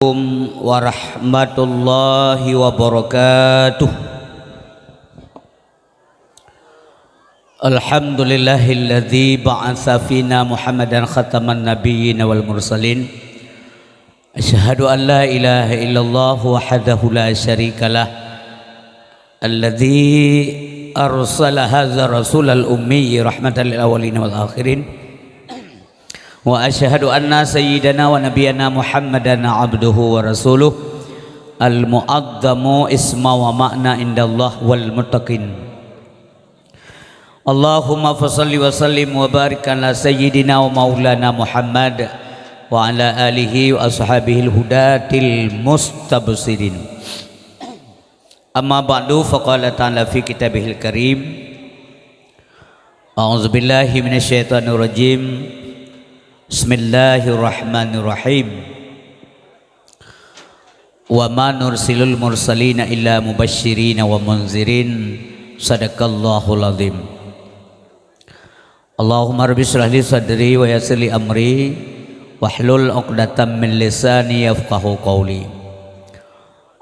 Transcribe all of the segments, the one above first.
Warahmatullahi wabarakatuh. Alhamdulillahilladzi ba'atsa fina Muhammadan khataman nabiyyin wal mursalin. Asyhadu an la ilaha illallah wahdahu la syarikalah. Alladzi arsala hadza rasulal ummi rahmatan lil awwalin wal akhirin. Wa asyhadu anna sayyidana wa nabiyyana Muhammadan abduhu wa rasuluh al-mu'adzamu isma wa ma'na indallah wal muttaqin. Allahumma fassalli wa sallim wa barik ala sayyidina wa maulana Muhammad wa ala alihi wa ashabihil hudatil mustabsirin. Amma ba'du, faqala ta'ala fi kitabihil karim. A'udzu billahi minasyaitonir rajim. Bismillahirrahmanirrahim. Wa ma nursilul mursalina illa mubashshirina wa munzirin. Sadaqallahul azim. Allahumma rabbi shrah li sadri wa yassir li amri wahlul 'uqdatam min lisani yafqahu qawli.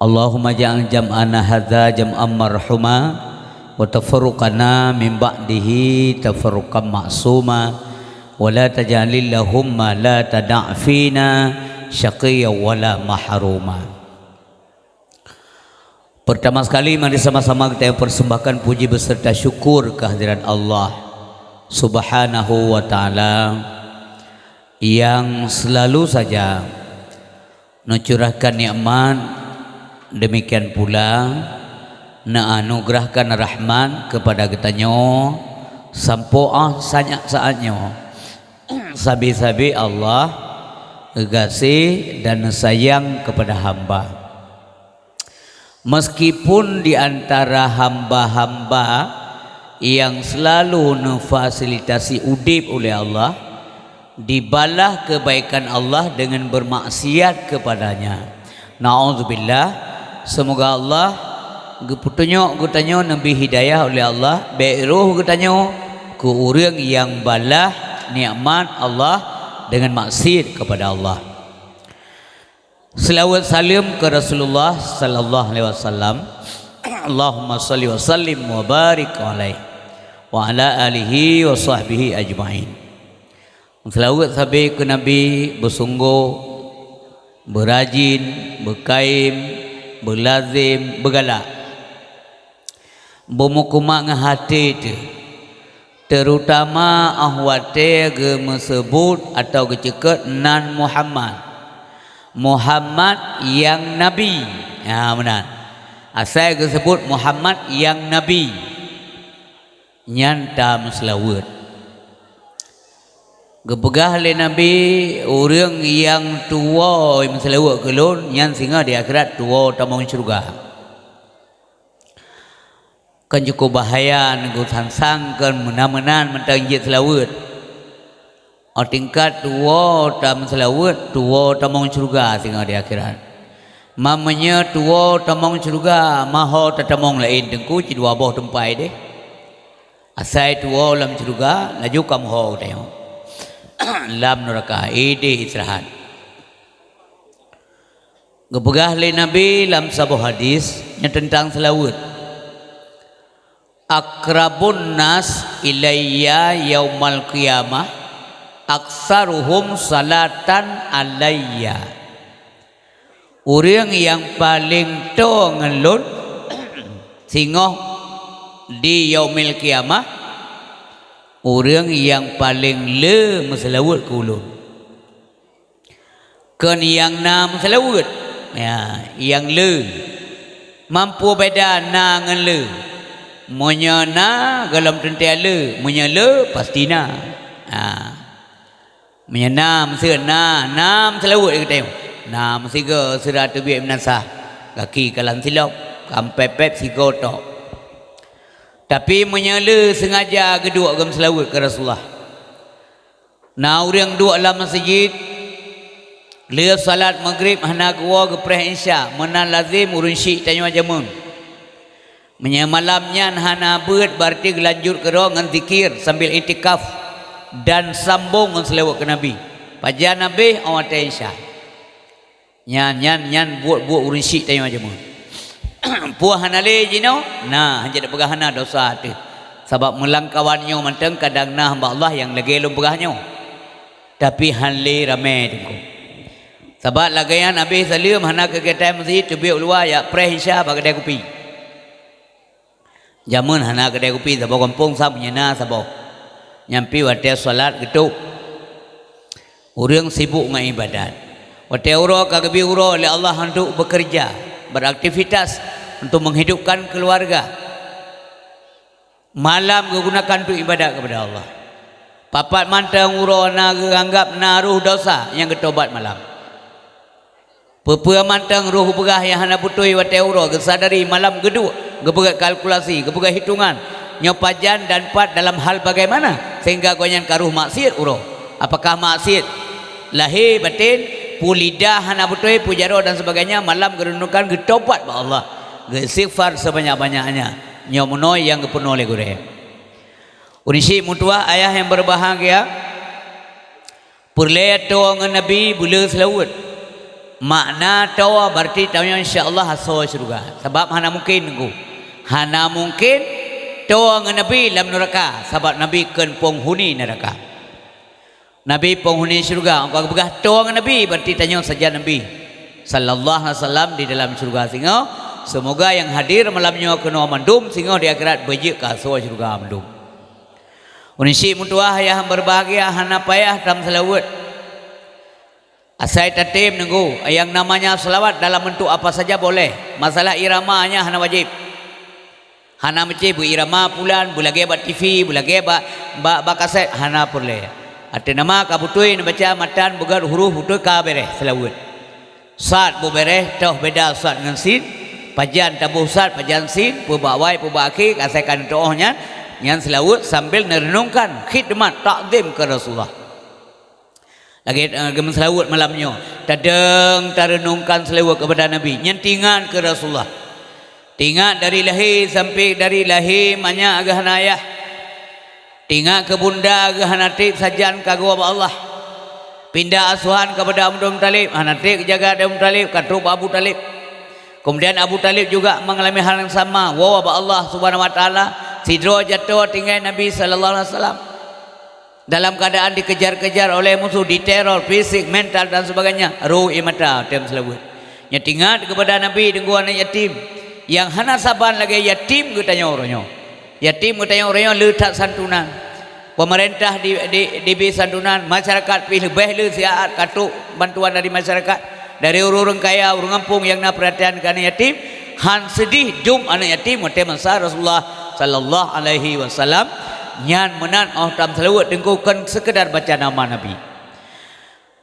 Allahumma ja'al jam'ana hadza jam'an marhuma wa tafarruqana min ba'dihi tafarruqan ma'suma. Wala tajalillahumma la tada'fina syaqiyya wala mahruma. Pertama sekali mari sama-sama kita persembahkan puji beserta syukur kehadiran Allah Subhanahu wa ta'ala yang selalu saja mencurahkan nikmat, demikian pula menganugerahkan rahmat kepada kitanyo sampoah sanyak saatnya. Sabi-sabi Allah kasih dan sayang kepada hamba. Meskipun di antara hamba-hamba yang selalu memfasilitasi udip oleh Allah, dibalah kebaikan Allah dengan bermaksiat kepadanya. Na'udzubillah. Semoga Allah geputunyo nabi hidayah oleh Allah, beruh getanyo ke orang yang balah nikmat Allah dengan maksiat kepada Allah. Selawat salam ke Rasulullah sallallahu alaihi wasallam. Allahumma salli wa sallim wa barik alaihi wa ala alihi wa sahbihi ajma'in. Selawat sampai ke Nabi bersungguh, berajin, berkaim, berlazim, bergalak, bermukumak dengan hati itu, terutama ahwate ge mesebut atau geceket nan Muhammad yang Nabi. Ya benar. Asal ge sebut Muhammad yang Nabi. Nyanta selawat. Gepegah le Nabi orang yang tua yang selawat kelon nyan singa di akhirat tua tamang syurga. Kan cukup bahaya negutan sangkan menan-menan mentangjit selawat. Tingkat tua tam selawat, tua tamang syurga singa di akhirat. Mamanya tua tamang syurga, maho tatamong lain dengku ci dua boh tempai deh. Asai tua lam syurga, laju kam ho tengok. Lam neraka ide istirahat. Gepegah le Nabi lam sebuah hadis yang tentang selawat. Akrabun nas ilayya yaumal qiyamah aksaruhum salatan alayya. Orang yang paling to ngelun singoh di yaumil qiyamah, orang yang paling le meselawat ke ulun. Kan yang na meselawat, ya, yang le mampu beda na ngan le. Monya na galam tentiala, monya le pasti na. Monya na mesti na, nam selawat kita. Na mesti ke surat tabiat menasah. Kaki kalan silap, kampepep sikotok. Tapi monya le sengaja kedua gam selawat ke Rasulullah. Na orang dua dalam masjid, le salat maghrib hana gua ke preh isya, menan lazim urun syik tanya jamun. Malamnya hana beut berarti gelanjut ke roh dengan zikir sambil itikaf dan sambung dengan selawat ke Nabi. Pajan Nabi awat Aisyah. Nyan buat urisi tayo aja mo. Puah hanale jino, nah hanya pegah hana dosa tu. Sebab melangkawannya manteng kadang nah hamba Allah yang lagi lum pegahnya. Tapi hanle ramai dengku. Sebab lagayan habis salim hana ke kita masjid tubi ulwa ya preh isya bagi kedai kopi. Jamun hana kedai kopi sebab kampung sab nyana sebab nyampi waktu solat gitu. Orang sibuk dengan ibadat. Waktu uro kagabi uro oleh Allah untuk bekerja, beraktivitas untuk menghidupkan keluarga. Malam gunakan untuk ibadat kepada Allah. Papat mantang uro na anggap naruh dosa yang ketobat malam. Pepua mantang ruh pegah yang hana putui waktu uro kesadari malam geduk, gepegat kalkulasi, gepegat hitungan, nyopajan dan pat dalam hal bagaimana sehingga goyan karuh maksiat uro. Apakah maksiat lahir batin? Pulidah hana putui pujaro dan sebagainya malam gerenungkan getobat ba Allah gesifar sebanyak-banyaknya nyomonoy yang gepenuh oleh gure unisi mutua ayah yang berbahagia purle toa ngan nabi bula selawat makna toa berarti taunya insyaallah haso surga sebab hana mungkin toa ngan nabi dalam neraka sebab nabi ken penghuni neraka. Nabi penghuni syurga. Engkau begah toang Nabi berarti tanya saja Nabi sallallahu alaihi wasallam di dalam syurga sehingga semoga yang hadir malamnya kena mandum sehingga di akhirat bejik ka syurga mandum. Unisi mutuah yang berbahagia hana payah dalam selawat. Asai tatim nunggu yang namanya selawat dalam bentuk apa saja boleh. Masalah iramanya hana wajib. Hana mesti bu irama pulan, bulage ba TV, bulage ba kaset hana boleh. Ada nama kabutui baca matan bugar huruf hutui ka bereh selawat. Sat bu bereh toh beda sat dengan sin. Pajan tabuh sat pajan sin pu bawai pu baki kasekan doanya yang selawat sambil merenungkan khidmat takzim ke Rasulullah. Lagi selawat malamnya tadeng tarenungkan selawat kepada Nabi nyentingan ke Rasulullah. Tingat dari lahir sampai dari lahir banyak agak hanayah. Tinggal ke bunda ke hanatik sajan kagum Allah. Pindah asuhan kepada Abu Talib. Hanatik jaga Abu Talib, katrup Abu Talib. Kemudian Abu Talib juga mengalami hal yang sama. Wa Allah Subhanahu Wa Taala sidro jatuh tinggal Nabi Sallallahu Alaihi Wasallam dalam keadaan dikejar-kejar oleh musuh, diteror fisik, mental dan sebagainya. Ruh imata tem selawat. Nyetingat kepada Nabi dengan anak yatim yang hana saban lagi yatim katanya orangnya. Yatim katanya orangnya letak santunan. Pemerintah di santunan, masyarakat pilih lebih siat katuk bantuan dari masyarakat, dari orang kaya, orang kampung yang nak perhatian ke anak yatim. Han sedih jum anak yatim mati masa Rasulullah sallallahu alaihi wasallam nyan menan tam selawat dengkukan sekedar baca nama Nabi.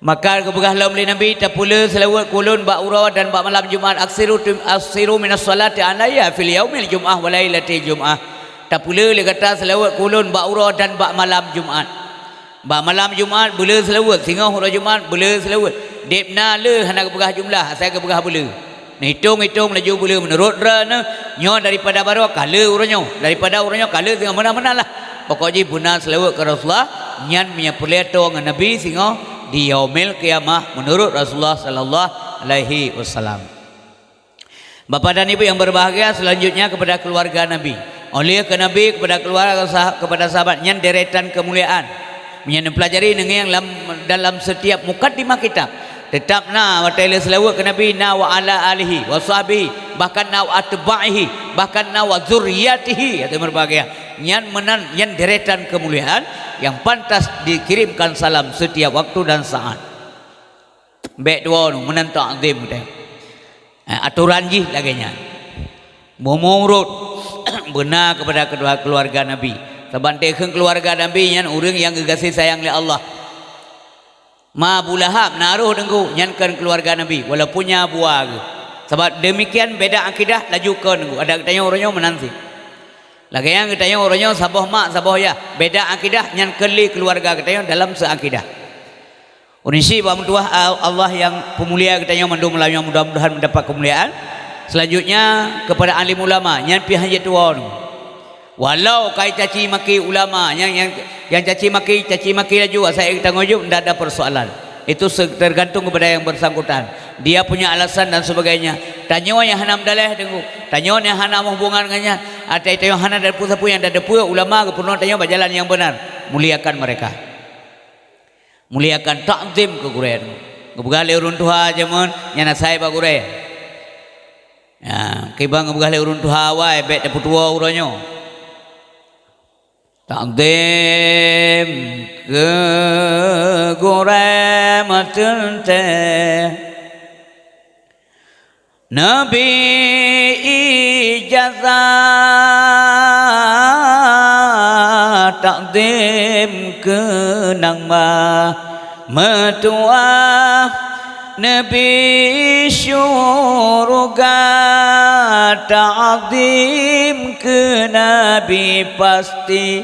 Maka kebegah laum Nabi tak pula selawat kulun ba ura dan ba malam Jumaat aksiru minas salati alayya fil yaumil jum'ah wa lailatil jum'ah. Tak pula dia kata selawat kulun ba ura dan ba malam Jumaat. Ba malam Jumaat boleh selawat sehingga hura Jumaat boleh selawat. Depna le hendak kebegah jumlah saya kebegah boleh. Nah hitung laju boleh menurut rana nyo daripada baru kala urangnya daripada urangnya kala sehingga mana-mana lah. Pokoknya bunan selawat ke Rasulullah nyan punya peleto dengan Nabi sehingga di yaumil kiamah menurut Rasulullah sallallahu alaihi wasallam. Bapa dan ibu yang berbahagia, selanjutnya kepada keluarga Nabi. Oleh ke Nabi kepada keluarga kepada sahabat yang deretan kemuliaan. Yang pelajari dengan yang dalam setiap mukaddimah kitab. Tetap na wa ta'ala selawat ke Nabi na wa ala alihi wa sahbihi bahkan na wa atba'ihi bahkan na wa zurriyatihi. Itu berbahagia. Yang deretan kemuliaan yang pantas dikirimkan salam setiap waktu dan saat. Baik dua nu menentak azim teh. Aturan jih laganya. Memurut benar kepada kedua keluarga Nabi. Sebantaikan keluarga Nabi yang orang yang kasih sayang oleh Allah. Ma Abu Lahab naruh dengku nyankan keluarga Nabi walaupunnya buah. Sebab demikian beda akidah laju ke dengku. Ada katanya orangnya menanti. Lagi yang katanya orangnya sabah mak sabah ya. Beda akidah nyan keli keluarga katanya dalam seakidah. Unisi bamtuah Allah yang pemulia katanya mudah-mudahan mendapat kemuliaan. Selanjutnya kepada alim ulama yang pihak tua. Walau kai caci maki ulama yang caci maki laju saya tanggung jawab tidak ada persoalan. Itu tergantung kepada yang bersangkutan. dia punya alasan dan sebagainya. Tanya yang hanam daleh tengku. Tanya yang hanam hubungan dengannya. Ada itu yang hanam dari pusat yang ada depu ulama ke pernah tanya berjalan yang benar. Muliakan mereka. Muliakan takzim ke gureh. Ngebegali urun tuha jaman nyana saya ba gureh. Ya, kibang ngebegali urun tuha wae bet de putua uranyo. Takzim ke gureh matente. Nabi ijazah takdim kenang metua Nabi syurga takdim ke Nabi pasti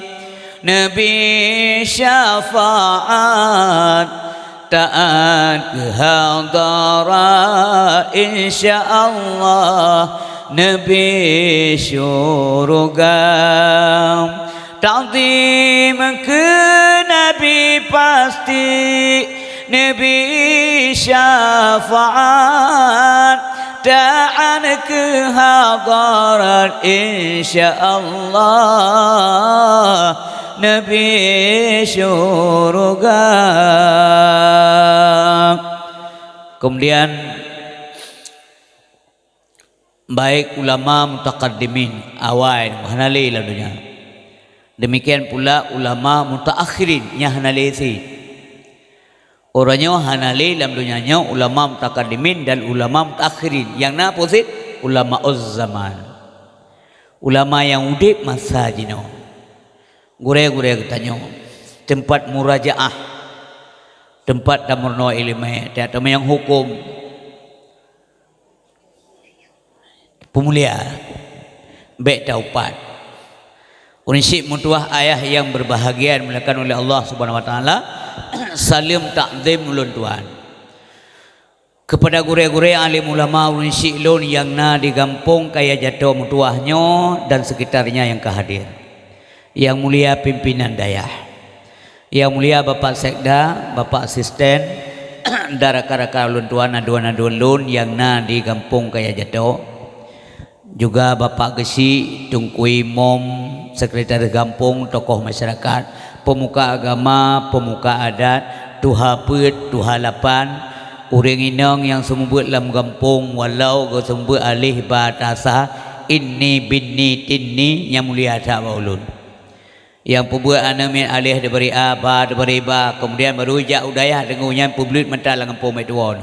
Nabi syafaat taat hadara insyaallah Nabi syurga ta'zim ke Nabi pasti Nabi syafaat taat ke hadarat insyaallah Nabi syurga. Kemudian baik ulama mutaqaddimin awal hanali ladunya. Demikian pula ulama mutaakhirin nya hanali si. Orangnya hanali dalam dunianya ulama mutaqaddimin dan ulama mutaakhirin. Yang na posit ulama zaman. Ulama yang udip masa jino. Gure-gure tanya tempat murajaah, tempat damurno ilmu, tempat yang hukum, pemulia, baik taupat. Unsik mutuah ayah yang berbahagia dimuliakan oleh Allah Subhanahu Wa Taala, salim takzim ulun Tuhan. Kepada gure-gure alim ulama unsik lun yang na digampung kaya jatuh mutuahnya dan sekitarnya yang kehadir. Yang mulia pimpinan dayah, yang mulia Bapak Sekda, Bapak Asisten, daraka-raka ulun tuan aduan-aduan lun yang na di kampung kaya jatuh, juga Bapak Gesi, Tungkui Mom, Sekretaris Kampung, tokoh masyarakat, pemuka agama, pemuka adat, tuha pet, tuha lapan, urang inang yang sumbuh dalam kampung, walau go sumbuh alih batasa, ini bini tinni yang mulia sahabat ulun. Yang pembuat anamin alih diberi abah diberi ba kemudian berujak udayah dengunya publik mental dengan pomai tuan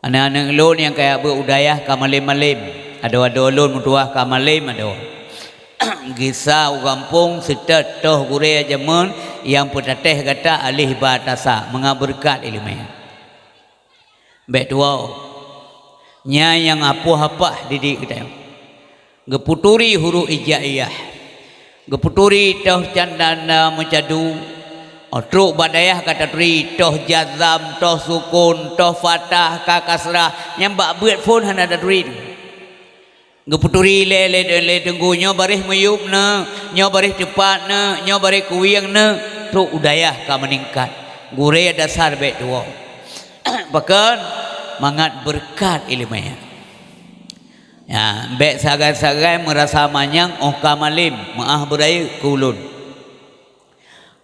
anak-anak lon yang kayak berudayah kamalim-malim ada lon mutuah kamalim ada gisa kampung setet toh gure jaman yang petateh kata alih batasa mengabarkat ilmu baik tua nya yang apa didik kita geputuri huruf ijaiyah geputuri toh candana mencadu truk badayah kata tri toh jazam toh sukun toh fatah kakasrah nyambak buat phone hana ada tri geputuri le tenggu nyo barih meyup na nyo barih cepat na nyo barih kuwiang na truk udayah ka meningkat gure dasar baik dua bahkan mangat berkat ilmunya. Ya, baik sagai-sagai merasa manyang kamalim maah berai kulun.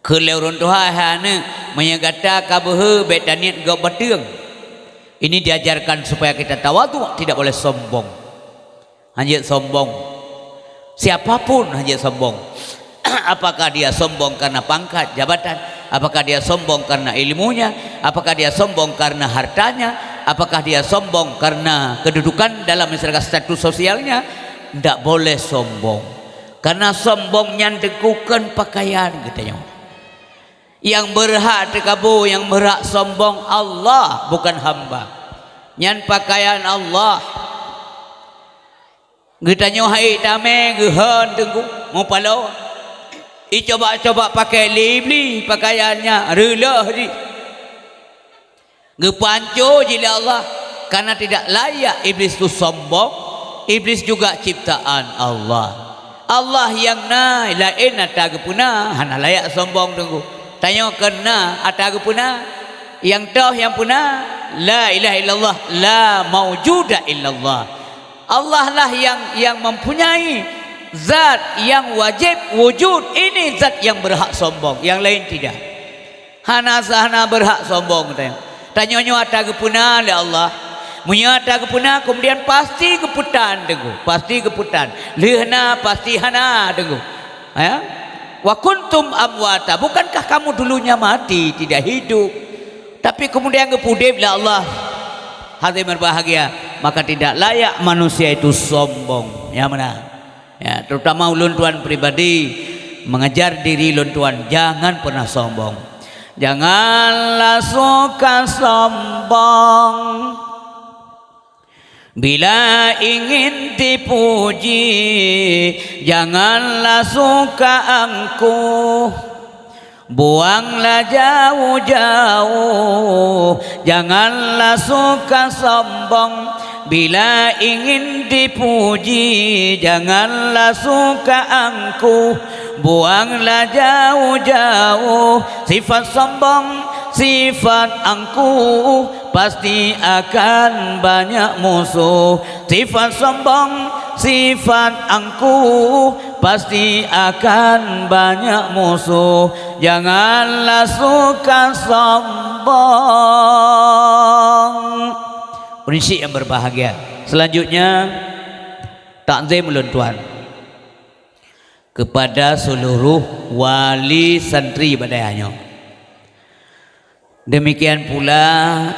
Kelurun tuha hana menyagata kabuh baik daniat gak bateung. Ini diajarkan supaya kita tawadhu, tidak boleh sombong. Hanya sombong. Siapapun hanya sombong. Apakah dia sombong karena pangkat jabatan? Apakah dia sombong karena ilmunya? Apakah dia sombong karena hartanya? Apakah dia sombong karena kedudukan dalam masyarakat status sosialnya? Tidak boleh sombong. Karena sombong nyandekukan pakaian katanya. Yang berhak terkabu, yang berhak sombong Allah bukan hamba. Nyan pakaian Allah. Katanya hai tame gehan tengku mau palo. Coba-coba pakai libli pakaiannya relah di. Gepanco jila Allah karena tidak layak iblis itu sombong. Iblis juga ciptaan Allah. Allah yang na lain ataga puna hana layak sombong tunggu. Tanya kena ataga puna yang toh yang puna la ilaha illallah la maujuda illallah. Allah lah yang mempunyai zat yang wajib wujud. Ini zat yang berhak sombong, yang lain tidak. Hana sahana berhak sombong. Tanya-nyo ada kepuna oleh Allah. Menyata kepuna kemudian pasti keputan dengu, pasti keputan. Lihna pasti hana dengu. Ya? Wa kuntum amwata, bukankah kamu dulunya mati, tidak hidup, tapi kemudian kepudip oleh Allah. Hati berbahagia, maka tidak layak manusia itu sombong. Ya mana? Ya, terutama ulun tuan pribadi mengejar diri ulun tuan, jangan pernah sombong. Janganlah suka sombong bila ingin dipuji, janganlah suka angkuh, buanglah jauh-jauh. Janganlah suka sombong bila ingin dipuji, janganlah suka angkuh, buanglah jauh-jauh. Sifat sombong, sifat angkuh, pasti akan banyak musuh. Sifat sombong, sifat angkuh, pasti akan banyak musuh. Janganlah suka sombong. Prinsip yang berbahagia. Selanjutnya, takzim ulun tuan kepada seluruh wali santri badayanyo. Demikian pula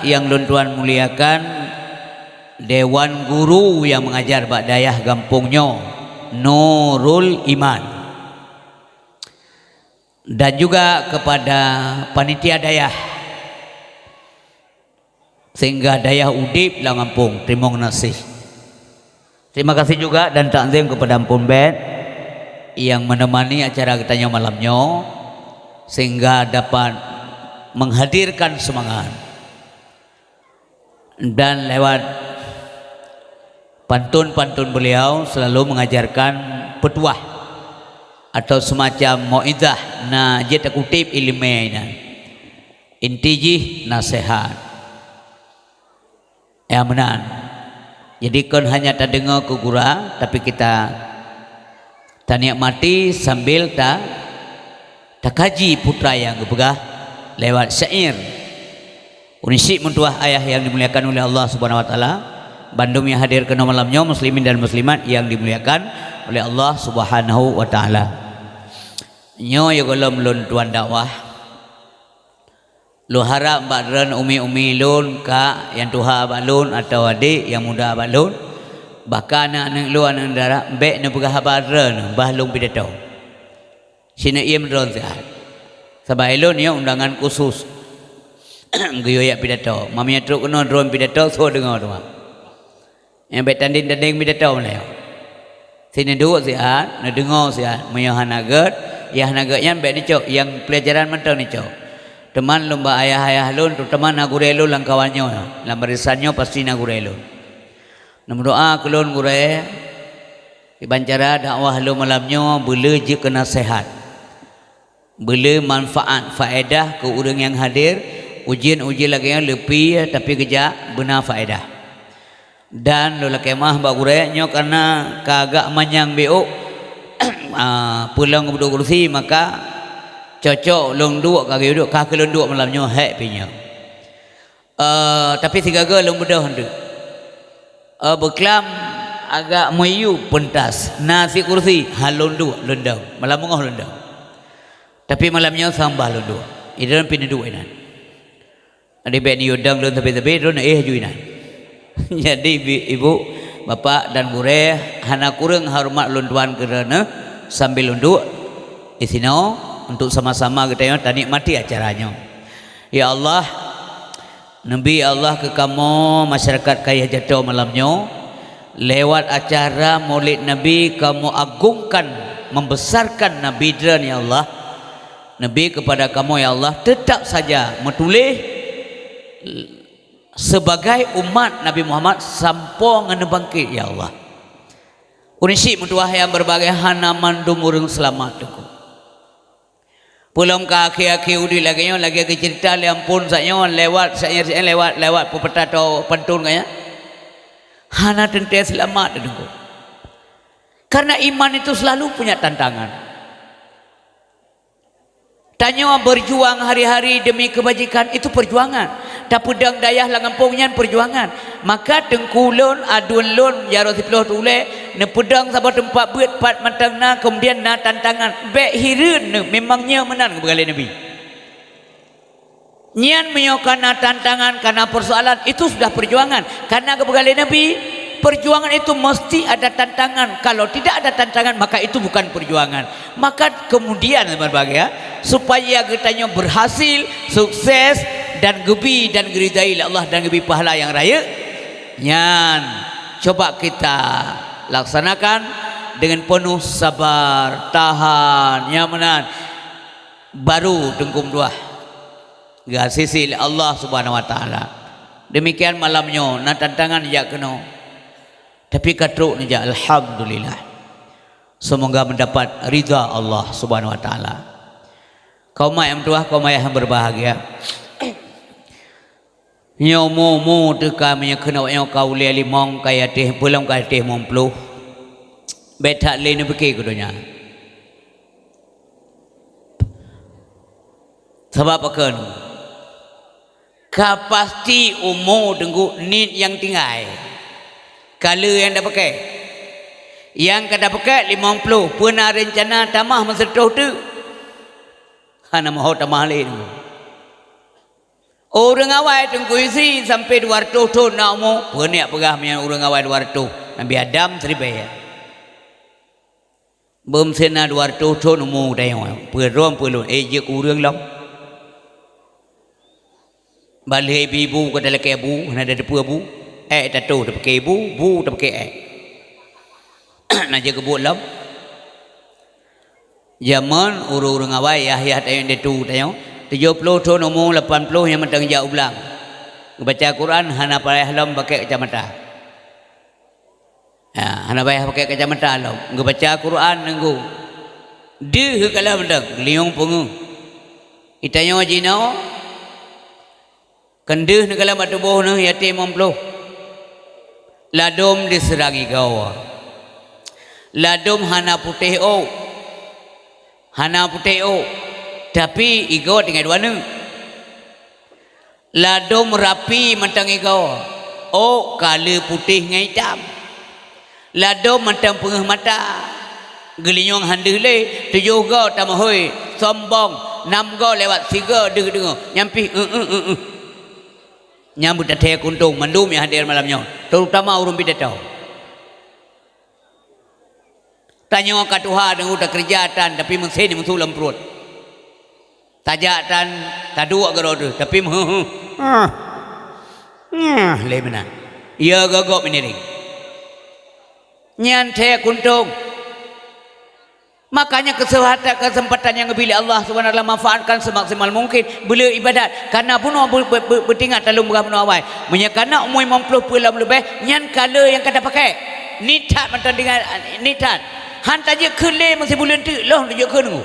yang ulun tuan muliakan dewan guru yang mengajar bak dayah gampungnya Nurul Iman, dan juga kepada panitia dayah sehingga dayah udip lah ngampung. Terima kasih. Terima kasih juga dan takzim kepada Ampun Bet yang menemani acara kitanya malamnya sehingga dapat menghadirkan semangat, dan lewat pantun-pantun beliau selalu mengajarkan petuah atau semacam mauizah na jeta kutip ilmiah intiji nasihat. Ya benar. Jadi kan hanya tak dengar ke gura, tapi kita tak nikmati sambil tak kaji putra yang kepegah lewat syair. Unisik mentuah ayah yang dimuliakan oleh Allah Subhanahu wa taala. Bandung yang hadir ke malamnya, muslimin dan muslimat yang dimuliakan oleh Allah Subhanahu wa taala. Nyo yo golom lun tuan dakwah. Lu harap badran umi-umi lun kak yang tuha balun atau adik yang muda balun, bahkan anak lu anak darah bek ne pegah badran bahlung pidato. Sina iem dron sehat. Sabai lun ya undangan khusus. Geyoyak pidato. Maminya truk kena drone pidato so dengar tu. Yang bek tanding pidato melayu. Sini dua sehat, ne dengar sehat. Meyahan agat, ya nagatnya bek dicok yang pelajaran mentang dicok. Teman lomba ayah-ayah lun, teman nagure lun lang kawannya, lang barisannya pasti nagure lun. Nam doa kelun gure, ibancara dakwah lu malamnya bela je kena sehat, bela manfaat faedah ke orang yang hadir. Ujian-ujian lagi yang lebih tapi kejak benar faedah. Dan lu kemah bak gure nyo karena kagak manyang beuk pulang kedua kursi maka cocok long dua kaki duduk kaki long dua malamnya hek pinya. Tapi tiga ga long bedah hendak. Beklam agak mayu pentas nasi kursi halon dua londang malam mengah londang. Tapi malamnya sambah long dua. Idan pindah dua inan. Ada bek ni udang lon tapi ron juinan. Jadi ibu bapak dan gure hana kurang hormat lon tuan kerana sambil lon dua isino untuk sama-sama kita tak nikmati acaranya. Ya Allah, Nabi Allah ke kamu masyarakat kaya jatuh malamnya lewat acara Maulid Nabi kamu agungkan membesarkan Nabi dan ya Allah. Nabi kepada kamu ya Allah tetap saja metulih sebagai umat Nabi Muhammad sampo ngene bangkit ya Allah. Unisik mutuah yang berbagai hana mandum urang selamat tuku. Pulang ke akhir-akhir udi lagi cerita le ampun saknya lewat lewat pepeta atau pantun kaya. Hana tente selamat dengo. Karena iman itu selalu punya tantangan. Tanya berjuang hari-hari demi kebajikan itu perjuangan. Tak pedang dayah langampungnya perjuangan. Maka tengkulun adun lun jaro siploh tule ne pedang sabar tempat buat pat matang na kemudian na tantangan be hirun ne memangnya menang kebegali Nabi. Nyan menyokana tantangan karena persoalan itu sudah perjuangan. Karena kebegali Nabi perjuangan itu mesti ada tantangan. Kalau tidak ada tantangan maka itu bukan perjuangan. Maka kemudian berbahagia supaya kitanya berhasil, sukses dan gebi dan geridai Allah dan gebi pahala yang raya. Nyan coba kita laksanakan dengan penuh sabar, tahan, nyamanan. Baru tengkum dua. Gasisi Allah Subhanahu wa taala. Demikian malamnya na tantangan jak kena. Tapi katruk ni jak alhamdulillah. Semoga mendapat ridha Allah Subhanahu wa taala. Kaum yang tua, kaum yang berbahagia. Nyomu tu kami yang kena yang kau lihat limong kaya teh pulang kaya teh momplu. Betak lain berke kudunya. Sebab apa kan? Kapasti umur tenggu nit yang tinggal. Kalau yang dah pakai, yang kada pakai 50 pernah rencana tamah masa tu. Karena mahu tamah lain. Orang awal tengku isi sampai 200 tahun nak umur. Pernah pegah punya orang awal 200. Nabi Adam seribai. Belum sena 200 tahun umur dah yang. Perlu. Je kurang lah. Balik ibu ke dalam ibu, ada depu ibu. Tak tahu tak pakai ibu, bu tak pakai nak jaga buat lam. Zaman orang-orang awal ya tayang dia tu tayang 70 tahun umur 80 yang mentang jauh ulang. Baca Quran hana payah lam pakai kacamata. Ya, hana payah pakai kacamata lam. Baca Quran nunggu. Dia kalau mentang liung pungu. Itanya wajinau. Kendih negala matubuh ne yatim mampluh. Ladom diserangi gawa. Ladom hana putih hana putih tapi igo tinggal dua ne. Ladom rapi mentang igo. Kala putih ngai hitam. Ladom mentang pengeh mata. Gelinyong handih le 7 go tamahoi sombong 6 go lewat 3 dengar nyampi nyambut datang kuntung mandum yang hadir malamnya terutama urung bidatau tanya ke Tuhan dengan udah kerjaan tapi mesin mensulam perut tajatan tadua gerodu tapi lemena ia gagok meniring nyantai kuntung. Makanya kesempatan yang bila Allah Subhanahu wa taala manfaatkan semaksimal mungkin bila ibadat karena pun bertingkat dalam berapa awal menyakana umur 50 pulang lebih nyan kala yang kada pakai nitat mantan dengan nitat hantar je kele masih bulan tu loh je ke nunggu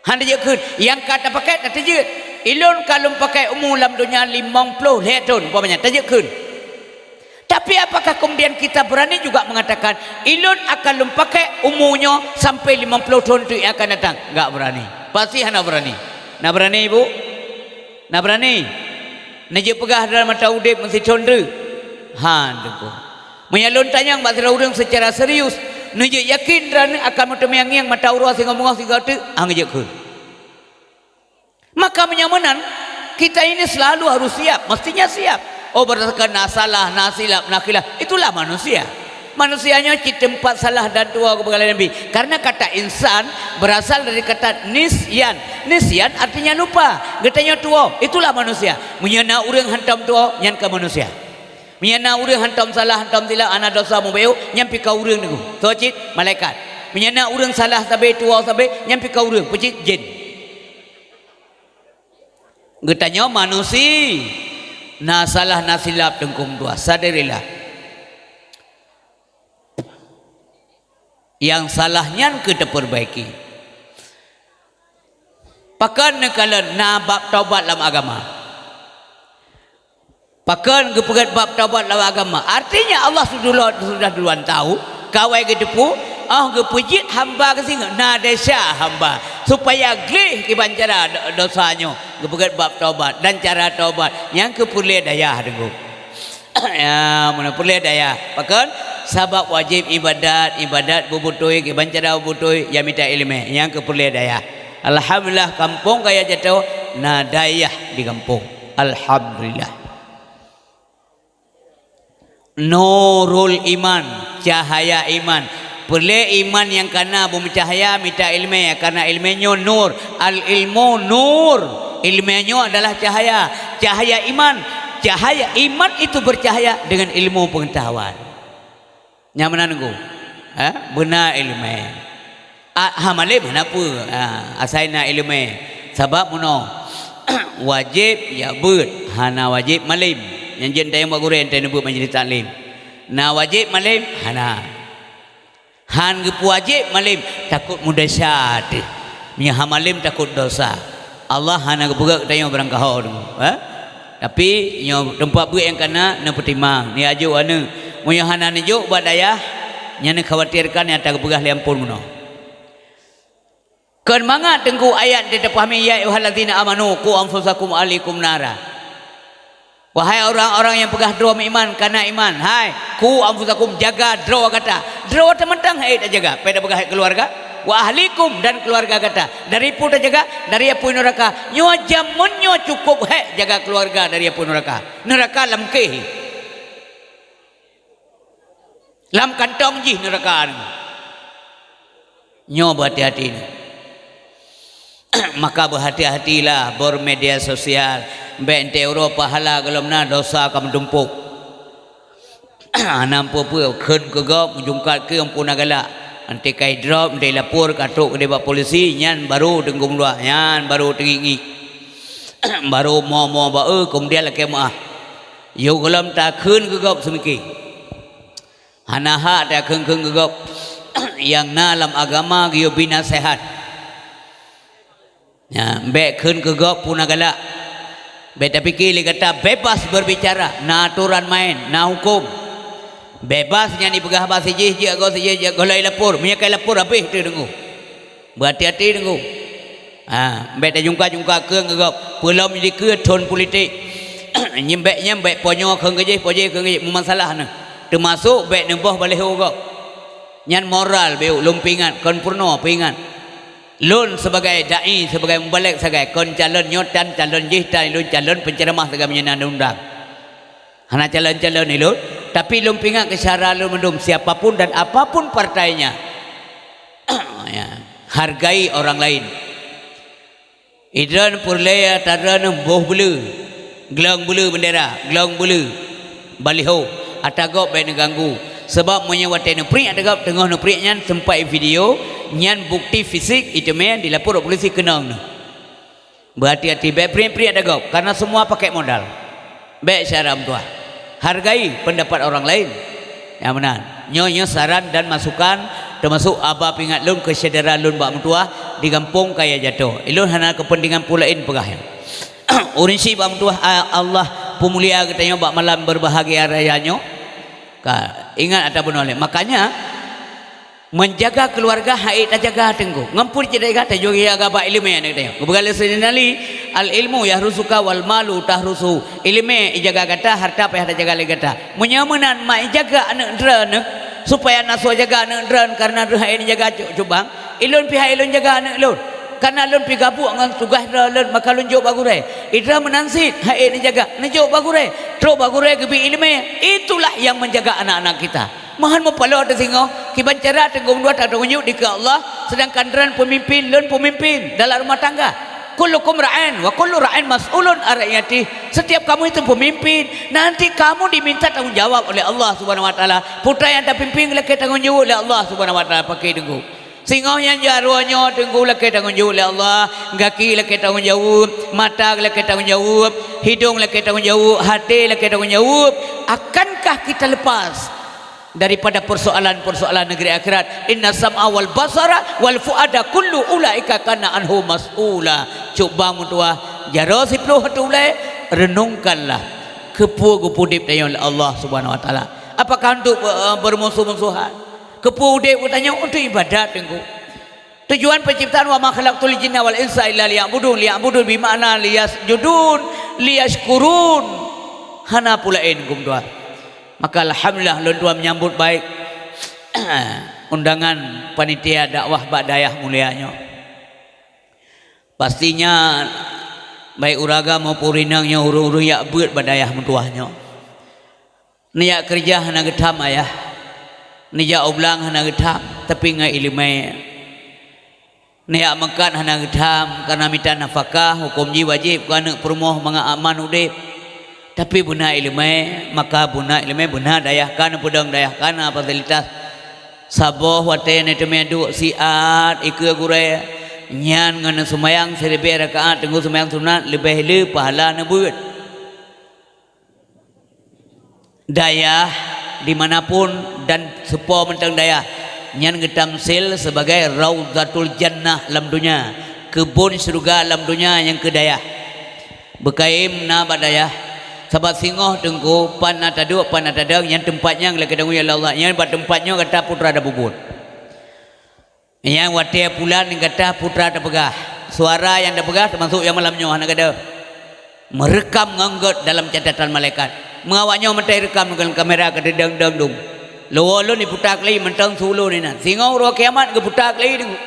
hantar je ke yang kada pakai tak je ilon kalau pakai umur dalam dunia 50 tahun umpamanya tak je ke. Tapi apakah kemudian kita berani juga mengatakan ilun akan lumpakai umurnya sampai 50 tahun itu yang akan datang? Enggak berani. Pasti hana berani. Nak berani ibu? Nak berani? Najib pegah dalam mata udip mesti condra. Handuku. Menyalun tanya mbak urang secara serius. Najib yakin dan akan yang mata urang sehingga mengah sehingga tu angajak ke. Maka menyamanan kita ini selalu harus siap, mestinya siap. Berdasarkan nasalah, nasilap, nakilah. Itulah manusia. Manusianya tempat salah dan tua kepada Nabi. Karena kata insan berasal dari kata nisyan. Nisyan artinya lupa. Katanya tua. Itulah manusia. Menyana orang hantam tua, nyan ke manusia. Menyana orang hantam salah, hantam silap, anak dosa mubeu, nyampi ke orang niku. Tocit malaikat. Menyana orang salah sampai tua sampai nyampi ke orang, pecit jin. Katanya manusia. Nasalah nasilap tengkum dua sadarilah yang salahnya kita perbaiki pakan nekalan na bab taubat dalam agama. Pakan kepegat bab taubat dalam agama. Artinya Allah sudah duluan tahu kawai ke depu ke pujit hamba ke singa na desa hamba supaya glih ke bancara dosanya kepegat bab taubat dan cara taubat yang ke pulih daya dengu. Ya mana pulih daya. Pakan sabab wajib ibadat bubutui ke bancara bubutui yang minta ilmu yang ke pulih daya. Alhamdulillah kampung kaya jatuh nadayah di kampung. Alhamdulillah. Nurul iman, cahaya iman. Perle iman yang karena bumi cahaya minta ilmu karena ilmunya nur. Al ilmu nur. Ilmunya adalah cahaya. Cahaya iman. Cahaya iman itu bercahaya dengan ilmu pengetahuan. Nyaman nunggu. Benar ilmu. Hamalib kenapa asaina ilmu sebab mono wajib ya ber hana wajib malim yang jen tayang buat gurau ente nebut majlis taklim na wajib malim hana han gepu wajib malim takut mudasyat nya hamalim takut dosa Allah hana gebuga tayang berangkahau tapi nyo tempat buat yang kana na petimang ni aju anu mun hana ni juk buat daya nya ni khawatirkan yang tak gebegah liampun mono. Kan manga tengku ayat di depan ya ayyuhallazina amanu qu anfusakum alaikum nara. Wahai orang-orang yang pegah draw iman karena iman. Hai, qu anfusakum jaga draw kata. Draw tementang hai tak jaga. Pada pegah keluarga wa ahlikum dan keluarga kata. Dari pun tak jaga dari api neraka. Nyo jamun nyo cukup hai jaga keluarga dari api neraka. Neraka lam ke. Lam kantong jih neraka. Nyo berhati-hati ni. Maka berhati-hatilah bermedia sosial bente Eropa hala gelomna dosa kam dumpuk nampu pu khun ke gop jungkat ke ampun agala anti kai drop de lapor katuk de polisi nyan baru tenggung dua nyan baru tengingi baru mo ba kemudian la kemah yo gelom ta khun ke gop semiki hanaha ta khun ke gop yang dalam agama yo bina sehat. Ya, baik khun ke gop punagala. Baik tapi kili kata bebas berbicara, na aturan main, na hukum. Bebas yang dipegah bahasa je golai lapor, menyakai lapor habis tu dengu. Berhati-hati dengu. Baik tak jungka ke gop, belum jadi ke ton politik. Nyembek ponyo khun ke je masalah na. Termasuk baik nembah balik gop. Nyan moral beu lumpingan kon purno pingan. Lun sebagai dai sebagai mubalik sebagai kon calon nyotan calon jihtan lun calon penceramah sebagai menyana undang hana calon-calon ni lun tapi lun pingat ke syara lun mendum siapapun dan apapun partainya ya, hargai orang lain idran purlaya taran boh bulu gelang bulu bendera gelang bulu baliho atagop bae ganggu sebab menyewate nepri atagop tengah nepri nyan sempai video nyan bukti fisik itu men dilapor polisi kenang. Berhati-hati baik pri ada gop karena semua pakai modal. Baik syaram tua. Hargai pendapat orang lain. Yang benar. Nyo saran dan masukan termasuk aba pingat lun kesadaran lun bak mentua di kampung kaya jatuh. Ilun hana kepentingan pulain pegahnya. Urinsi bak mentua Allah pemulia katanya bak malam berbahagia rayanya. Ingat ataupun oleh. Makanya menjaga keluarga haid jaga tenggu ngampur jaga ta jogi agaba ilmu yang ada kebegal sedinali al ilmu yahrusuka wal malu tahrusu ilmu ijaga kata harta payah jaga le kata menyamanan mai jaga anak dran supaya naso jaga anak dran karena haid jaga cubang ilun pihak ilun jaga anak ilun karena ilun pi gabu ngan tugas ilun maka ilun jauh bagure idra menansit haid jaga nejauh bagure tro bagure gebi ilmu itulah yang menjaga anak-anak kita. Mahan mempalo ada singo kiban cara tenggung dua tak tenggung di ke Allah sedangkan dran pemimpin lun pemimpin dalam rumah tangga kullukum ra'in wa kullu ra'in mas'ulun an ra'iyati setiap kamu itu pemimpin nanti kamu diminta tanggung jawab oleh Allah Subhanahu wa taala putra yang tak pimpin lek tanggung jawab oleh Allah Subhanahu wa taala pakai tenggu singo yang jaruannya tenggu lek tanggung jawab oleh Allah kaki lek tanggung jawab mata lek tanggung jawab hidung lek tanggung jawab hati lek tanggung jawab akankah kita lepas daripada persoalan-persoalan negeri akhirat inna sam'a wal basara wal fuada kullu ulaika kana anhu mas'ula coba mutua jaro 10 hatu le renungkanlah kepu dip dayon Allah Subhanahu wa taala. Apakah untuk bermusuh-musuhan? Kepu dip tanya untuk ibadat tengku. Tujuan penciptaan wa ma khalaqtul jinna wal insa illa liya'budun bi makna liyasjudun liyashkurun. Hana pulain kum dua. Maka alhamdulillah lu dua menyambut baik undangan panitia dakwah Badayah mulianya. Pastinya baik uraga maupun rinangnya huru-huru ya beut Badayah mutuahnya. Niat kerja hana getam ayah. Niat oblang hana getam tapi ngai ilmu. Niat makan hana getam karena minta nafkah hukum ji wajib kana permoh mga aman udip. Tapi buna ilmu maka buna ilmu buna dayahkan pedang dayahkan fasilitas saboh wate ne temedu siat ikeu gure nyan ngana sumayang 1000 rakaat tunggu sumayang sunat lebih le pahala na beut. Dayah dimanapun dan sepo mentang dayah nyan getamsil sebagai Raudatul Jannah lam dunia, kebun surga lam dunia yang kedayah. Bekaim na badayah sabat singoh tengku pan atadu pan atadang yang tempatnya ngala kedang ya Allah yang pada tempatnya kata putra ada bubur. Yang watia pulan yang kata putra ada pegah. Suara yang ada pegah termasuk yang malamnya hana kada merekam nganggot dalam catatan malaikat. Mengawaknya mentai rekam dengan kamera kada dang dum. Lolo ni putak lagi mentang sulu ni na. Singoh ro kiamat ke putak lagi deng.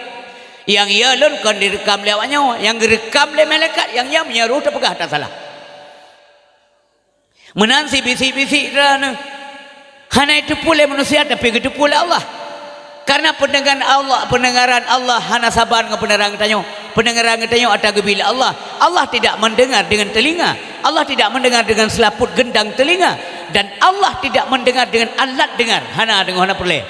Yang ia lon kan direkam lewatnya, yang direkam le malaikat, yang ia menyeru terpegah tak salah. Menansi bisi-bisi rana. Hana itu pula manusia tapi itu pula Allah. Karena pendengaran Allah hana sabar dengan pendengaran tanya. Pendengaran tanya ada gebila Allah. Allah tidak mendengar dengan telinga. Allah tidak mendengar dengan selaput gendang telinga. Dan Allah tidak mendengar dengan alat dengar. Hana dengan hana perle.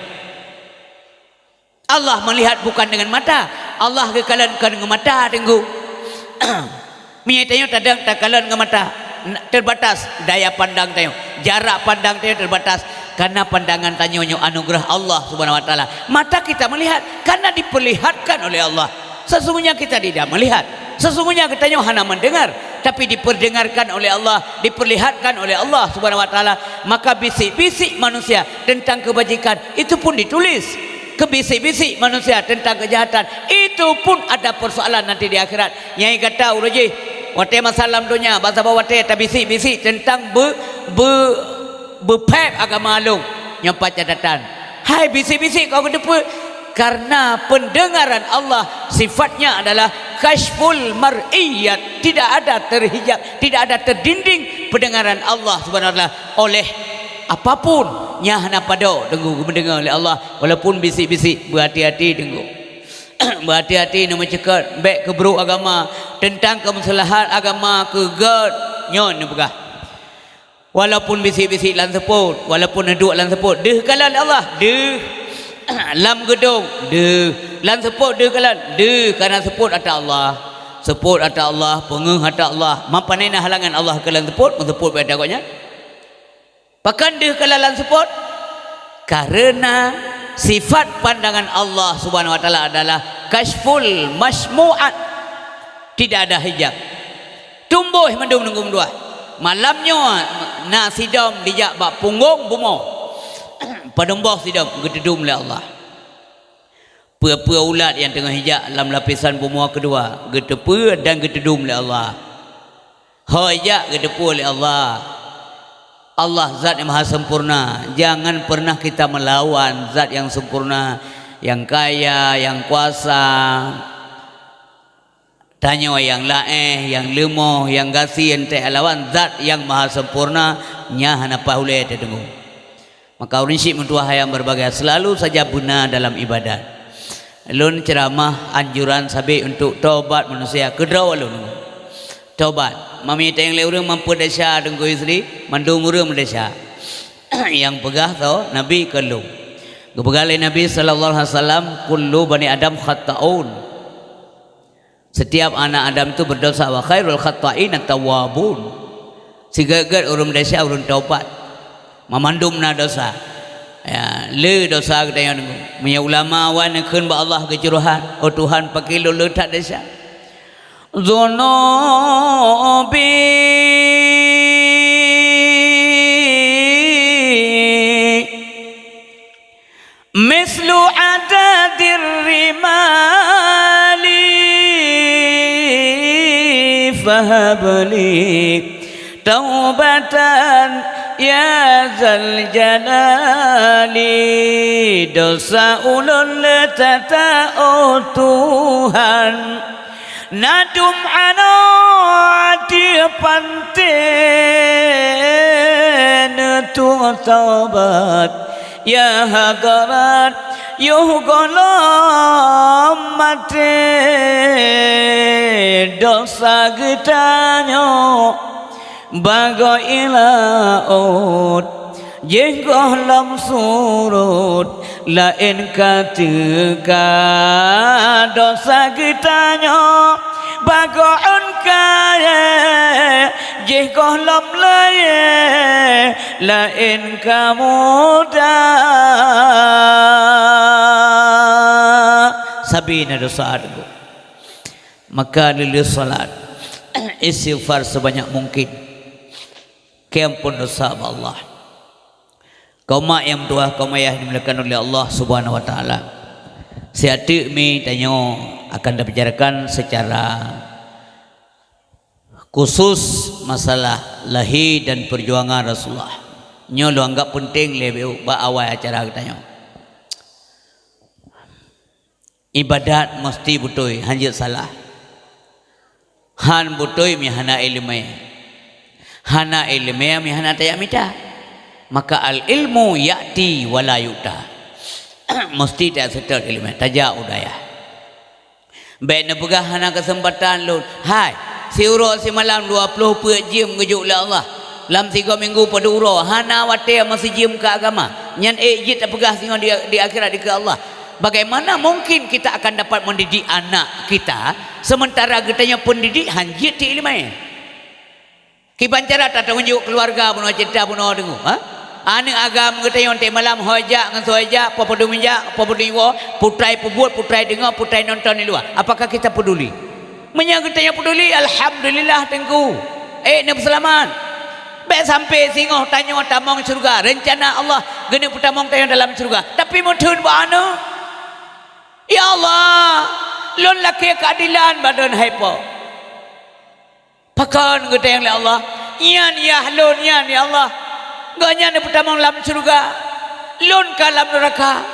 Allah melihat bukan dengan mata. Allah kekalan dengan mata tenggu. Menyatanya tak kalan dengan mata. Terbatas daya pandang tayo, jarak pandang tayo terbatas karena pandangan tayo anugerah Allah Subhanahu wa taala. Mata kita melihat karena diperlihatkan oleh Allah. Sesungguhnya kita tidak melihat. Sesungguhnya kita hanya mendengar tapi diperdengarkan oleh Allah, diperlihatkan oleh Allah Subhanahu wa taala. Maka bisik-bisik manusia tentang kebajikan itu pun ditulis. Kebisik-bisik manusia tentang kejahatan itu pun ada persoalan nanti di akhirat. Nyai kata uruji wate masalah dunia bahasa bawa wate tabisi-bisi tentang bepep agama alung nyampat catatan. Hai bisi-bisi kau kedepu karena pendengaran Allah sifatnya adalah kashful mar'iyat, tidak ada terhijab, tidak ada terdinding pendengaran Allah Subhanahu wa taala oleh apapun nya hana pado tenggu mendengar oleh Allah walaupun bisi-bisi berhati-hati tenggu. Berhati-hati nak mencekat baik keberuk agama tentang kemaslahan agama kegad nyon pegah. Walaupun bisik-bisik lan seput, walaupun duduk lan seput, deh kalan Allah, deh lam gedung, deh lan seput deh kalan, deh karena seput ada Allah. Seput ada Allah, pengeng ada Allah. Mampanena halangan Allah kalan seput, seput pada koknya. Pakan deh kalan lan seput karena sifat pandangan Allah Subhanahu wa taala adalah kashful masmu'at, tidak ada hijab. Tumbuh mendung nunggu dua. Malamnya na sidam dijak bak punggung bumo. Padembah sidam gededum oleh Allah. Pua-pua ulat yang tengah hijab dalam lapisan bumo kedua, gedepu dan gededum oleh Allah. Hijab gedepu oleh Allah. Allah zat yang maha sempurna. Jangan pernah kita melawan zat yang sempurna, yang kaya, yang kuasa. Tanya yang laeh, yang lemah, yang gasi, ente lawan zat yang maha sempurna. Nya hana paule terdengu. Maka urinsip mentua yang berbagai selalu saja benar dalam ibadat. Lun ceramah anjuran sabi untuk taubat manusia kedraw lun. Taubat. Mami tayang le urang mampu desa dengku istri, mandung urang desa. Yang pegah tau Nabi kelu. Gebegale Nabi sallallahu alaihi wasallam, kullu bani Adam khata'un. Setiap anak Adam itu berdosa, wa khairul khata'in at-tawwabun. Sigagat urang desa urang taubat. Mamandumna dosa. Ya, le dosa kita yang punya ulama wan keun ba Allah kejuruhan. Oh Tuhan pakai lu tak desa. ذنوبي مثل عدد الرمال فهب لي توبة يا ذا الجلال dosa ulun letatau Tuhan nadum anati panten tu taubat ya hadarat yuhgolom mate dosa getanyo bago ilaut jenggoh lam surut lain katika dosa getanyo bago kaya jenggoh lam laye lain kamuda sabina dosa argo maka lili salat istighfar sebanyak mungkin kempun dosa Allah kaum mak yang tua kaum ayah dimuliakan oleh Allah Subhanahu wa taala. Siatu mi tanyo akan dibicarakan secara khusus masalah lahir dan perjuangan Rasulullah. Nyo lo anggap penting lebih ba awal acara kita nyo. Ibadat mesti betul hanjit salah. Han betul mi hana ilmu. Hana ilmu mi hana tayak mita. Maka al ilmu ya'ti wala yu'ta. Mesti tak setel ilmu tajak udaya. Baik nak pegah hana kesempatan lu. Hai, si uro si malam 20 per jam ngejuk oleh Allah. Lam 3 minggu pada uro hana watir masih jam ke agama. Nyan jit tak pegah singo di akhirat di ke Allah. Bagaimana mungkin kita akan dapat mendidik anak kita sementara kitanya pendidik hanjit di ilmu. Kibancara tak tunjuk keluarga puno cerita puno dengu. Anak agam kita yang malam hojak dengan hojak, popudu minjak, popudu iwo, putrai pebut, putrai dengar, putrai nonton di luar. Apakah kita peduli? Menyang kita yang peduli, alhamdulillah tengku. Nak berselamat. Baik sampai singoh tanya tamong surga. Rencana Allah geni putamong tanya dalam surga. Tapi mudun bana. Ya Allah, lon laki keadilan badan haipo. Pakan kita yang oleh Allah. Iyan ya lon iyan ya Allah. Ganya ni putamong dalam surga. Lon kalam neraka.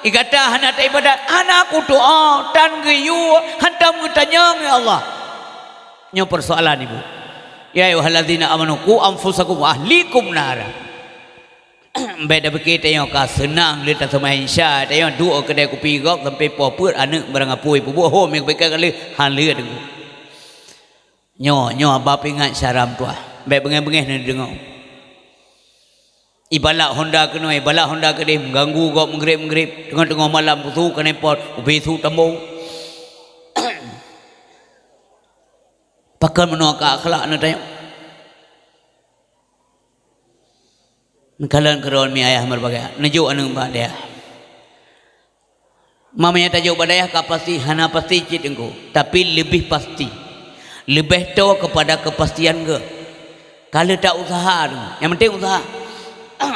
Ikata hana tak ibadat. Hana aku doa dan geyu hantam ketanya ya Allah. Nyo persoalan ibu. Ya ayyuhalladzina amanu qu anfusakum wa ahlikum nara. Beda begitu yang ka senang le tak sama insya ada yang dua kedai kopi gok sampai popur anak barang apoi pubuh ho me bekai kali han le dengu. Nyo abap ingat syaram tua. Baik bengeh-bengeh ni dengar. Ibalat Honda kena ibalat Honda ke dia mengganggu gok mengrip tengah-tengah malam tu kena pot ubesu tambung. Pakai menua ka akhlak nak tanya. Kalian keron mi ayah berbagai nejuk anu mbak dia. Mamanya tajuk badaya ka pasti hana pasti cit engko, tapi lebih pasti. Lebih tahu kepada kepastian ke. Kalau tak usaha tu, yang penting usaha.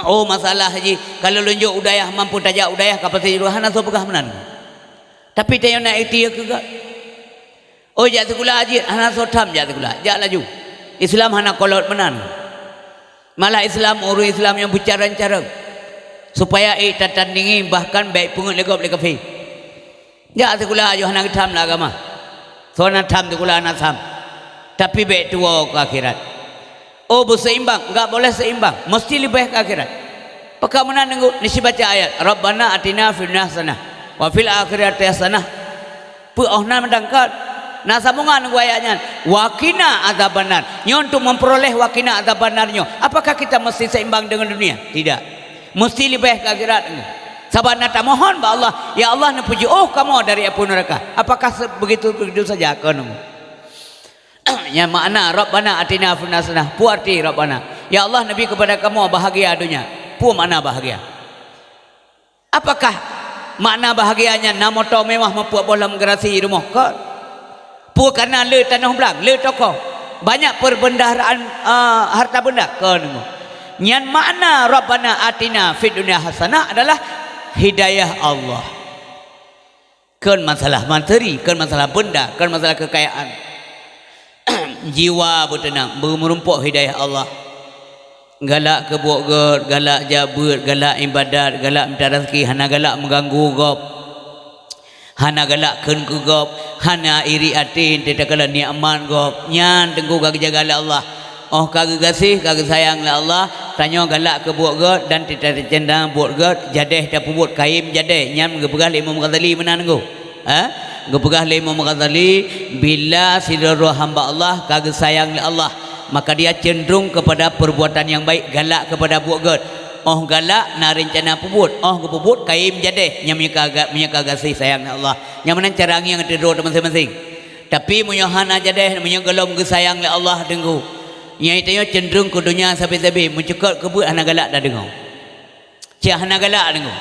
Oh masalah haji kalau lunjuk udayah mampu tajak udayah ka pasti hana so pegah menan. Tapi tayo nak ikhtiar ke gak. Oh jak sekolah haji hana so tham jak sekolah, jak laju. Islam hana kolot menan. Malah Islam orang Islam yang bicara-cara supaya tak tandingi bahkan baik pungut legop le kafe. Ya sekolah ajo hana tham lah agama. Soalnya tham sekolah hana tham. Tapi baik tua ke akhirat. Oh berseimbang, enggak boleh seimbang. Mesti lebih ke akhirat. Pakak mana nunggu nisi baca ayat Rabbana atina fil hasanah wa fil akhirati hasanah. Pu ohna mendangkat. Nah sambungan nunggu ayatnya wakina azabannar. Nyo untuk memperoleh wakina azabannarnya. Apakah kita mesti seimbang dengan dunia? Tidak. Mesti lebih ke akhirat. Sabar nata mohon ba Allah, ya Allah nak puji oh kamu dari api neraka. Apakah begitu saja kau? Ya makna Rabbana atina fil hasanah. Pu arti Rabbana. Ya Allah Nabi kepada kamu bahagia dunia. Pu makna bahagia. Apakah makna bahagianya namo tau mewah mempuat bolam gerasi rumah kau? Apa karena le tanah belang, le tokoh. Banyak perbendaharaan harta benda kan. Nyan makna Rabbana atina fid dunya hasanah adalah hidayah Allah. Kan masalah materi, kan masalah benda, kan masalah kekayaan. Jiwa bertenang, merumpuk hidayah Allah. Galak kebuk gerd, galak jabut, galak ibadat, galak minta rezeki, hana galak mengganggu gop. Hana galak ken ku gop, hana iri atin tidak kala ni'man gop. Nyan tengku kagak jaga Allah. Oh kagak kasih, kagak sayang Allah. Tanya galak kebuk gerd dan tidak cendang buat gerd, jadeh dah pubut kaim jadeh. Nyan ngepegah Imam Ghazali mana nengku? Ngepegah Imam Ghazali bila sidro hamba Allah kagak sayang Allah, maka dia cenderung kepada perbuatan yang baik, galak kepada buat gerd. Oh galak na rencana pubut, oh kepubut kaim jadeh, nyamnya kagak kasih sayang Allah. Yang mana cara yang tidur masing-masing. Tapi munyohana jadeh, munyo gelom ke sayang Allah dengku. Yang itu cenderung ke dunia sabi-sabi, mencekut kebut hana galak dah dengar. Cik hana galak dengar.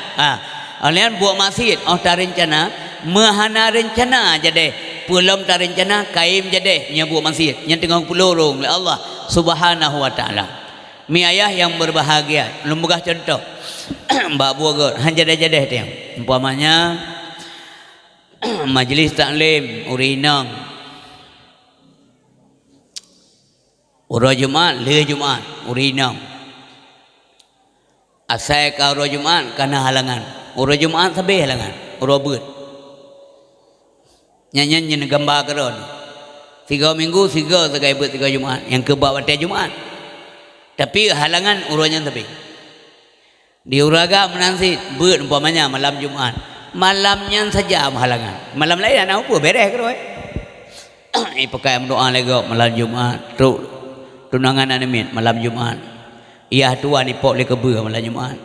Alian buat maksiat, oh tak rencana, mahana rencana jadeh, belum tak rencana kaim jadeh, nya buat maksiat, yang tengah pulurung oleh Allah Subhanahu wa taala. Mi ayah yang berbahagia, lembagah contoh. Mbak buagot, hanjadeh-jadeh tiang. Umpamanya majlis taklim urinang. Ura Jumaat, le Jumaat, urinang. Asal ka ura Jumaat kana halangan. Ura Jumaat sabe halangan, ura beut. Nyanyi gambar keron. 3 minggu 3 segai beut 3 Jumaat, yang ke bawah Jumaat. Tapi halangan uranya tapi di uraga menansi beut umpamanya malam Jumaat, malamnya saja halangan, malam lain anak apa beres ke pakai doa lagi malam Jumaat tunangan animit malam Jumaat, iya tua ni pok le kebur malam Jumaat,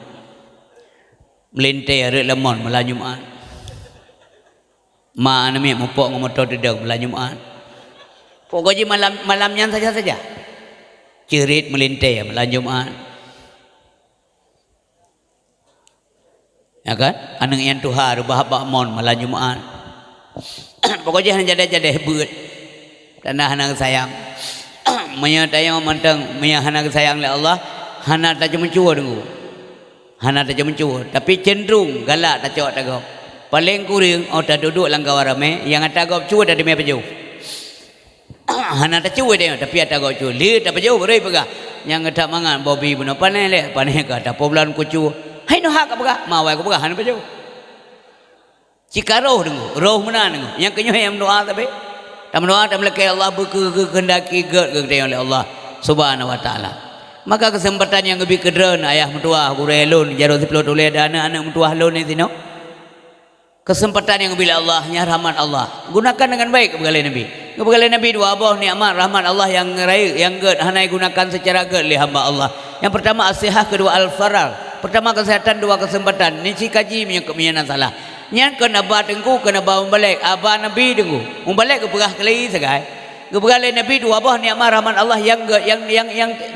melintai rek lemon malam Jumaat, ma animit mupok ngomotor dedeng malam Jumaat. Pokoknya malamnya saja cerit melintai malam Jumaat. Ya kan? Anang yang Tuhan bahak mon malam Jumaat. Pokoknya hanya jadeh beut. Tanah hana sayang. Menya tayang mantang, menya hana sayang oleh Allah, hana tak mencua dengu. Hana tak mencua, tapi cenderung galak tak cok tagap. Paling kurang tak duduk langkah warame, yang tagap cua dah demi pejuh. Hana tak cuy dia, tapi ada kau cuy. Lihat apa jauh berai pegah. Yang tak mangan bobi benar panai le, panai kata poblan kucu. Hai no hak apa? Mawai kau pegah hana apa jauh. Cikaroh dengu, roh mana dengu. Yang kenyo yang doa tapi, tam doa tam lekai Allah berkehendaki gerd ke oleh Allah Subhanahu wa taala. Maka kesempatan yang lebih kedren ayah mentua gure lon jaro sepuluh dole dana anak mentua lon ni tino. Kesempatan yang bila Allahnya rahmat Allah. Gunakan dengan baik kepada Nabi. Kepada Nabi dua buah nikmat rahmat Allah yang ngerai, yang ged hanai gunakan secara ged oleh hamba Allah. Yang pertama as-sihah, kedua al-farar. Pertama kesehatan, dua kesempatan. Ni si kaji punya salah. Nyan kena ba tengku kena ba umbalik. Aba Nabi tengku. Umbalik ke perah kali segai. Kepada Nabi dua buah nikmat rahmat Allah yang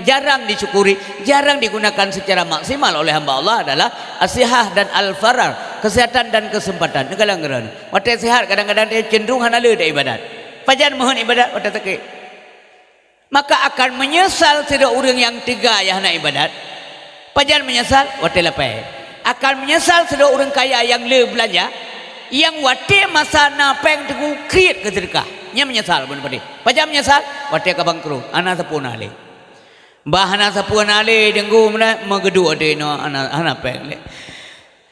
jarang disyukuri, jarang digunakan secara maksimal oleh hamba Allah adalah as-sihah dan al-farar. Kesehatan dan kesempatan. Kadang-kadang waktu sehat kadang-kadang dia cenderung hana le dak ibadat. Pajan mohon ibadat waktu tekek. Maka akan menyesal tidak orang yang tiga yang hana ibadat. Pajan menyesal waktu lepai. Akan menyesal tidak orang kaya yang le belanja. Yang waktu masa napeng teguh kreat kesedekah. Nya menyesal benar benar. Pajan menyesal waktu ka bangkrut. Ana sapuna le. Mbah ana sapuna le denggu mana megedu ade no ana peng le.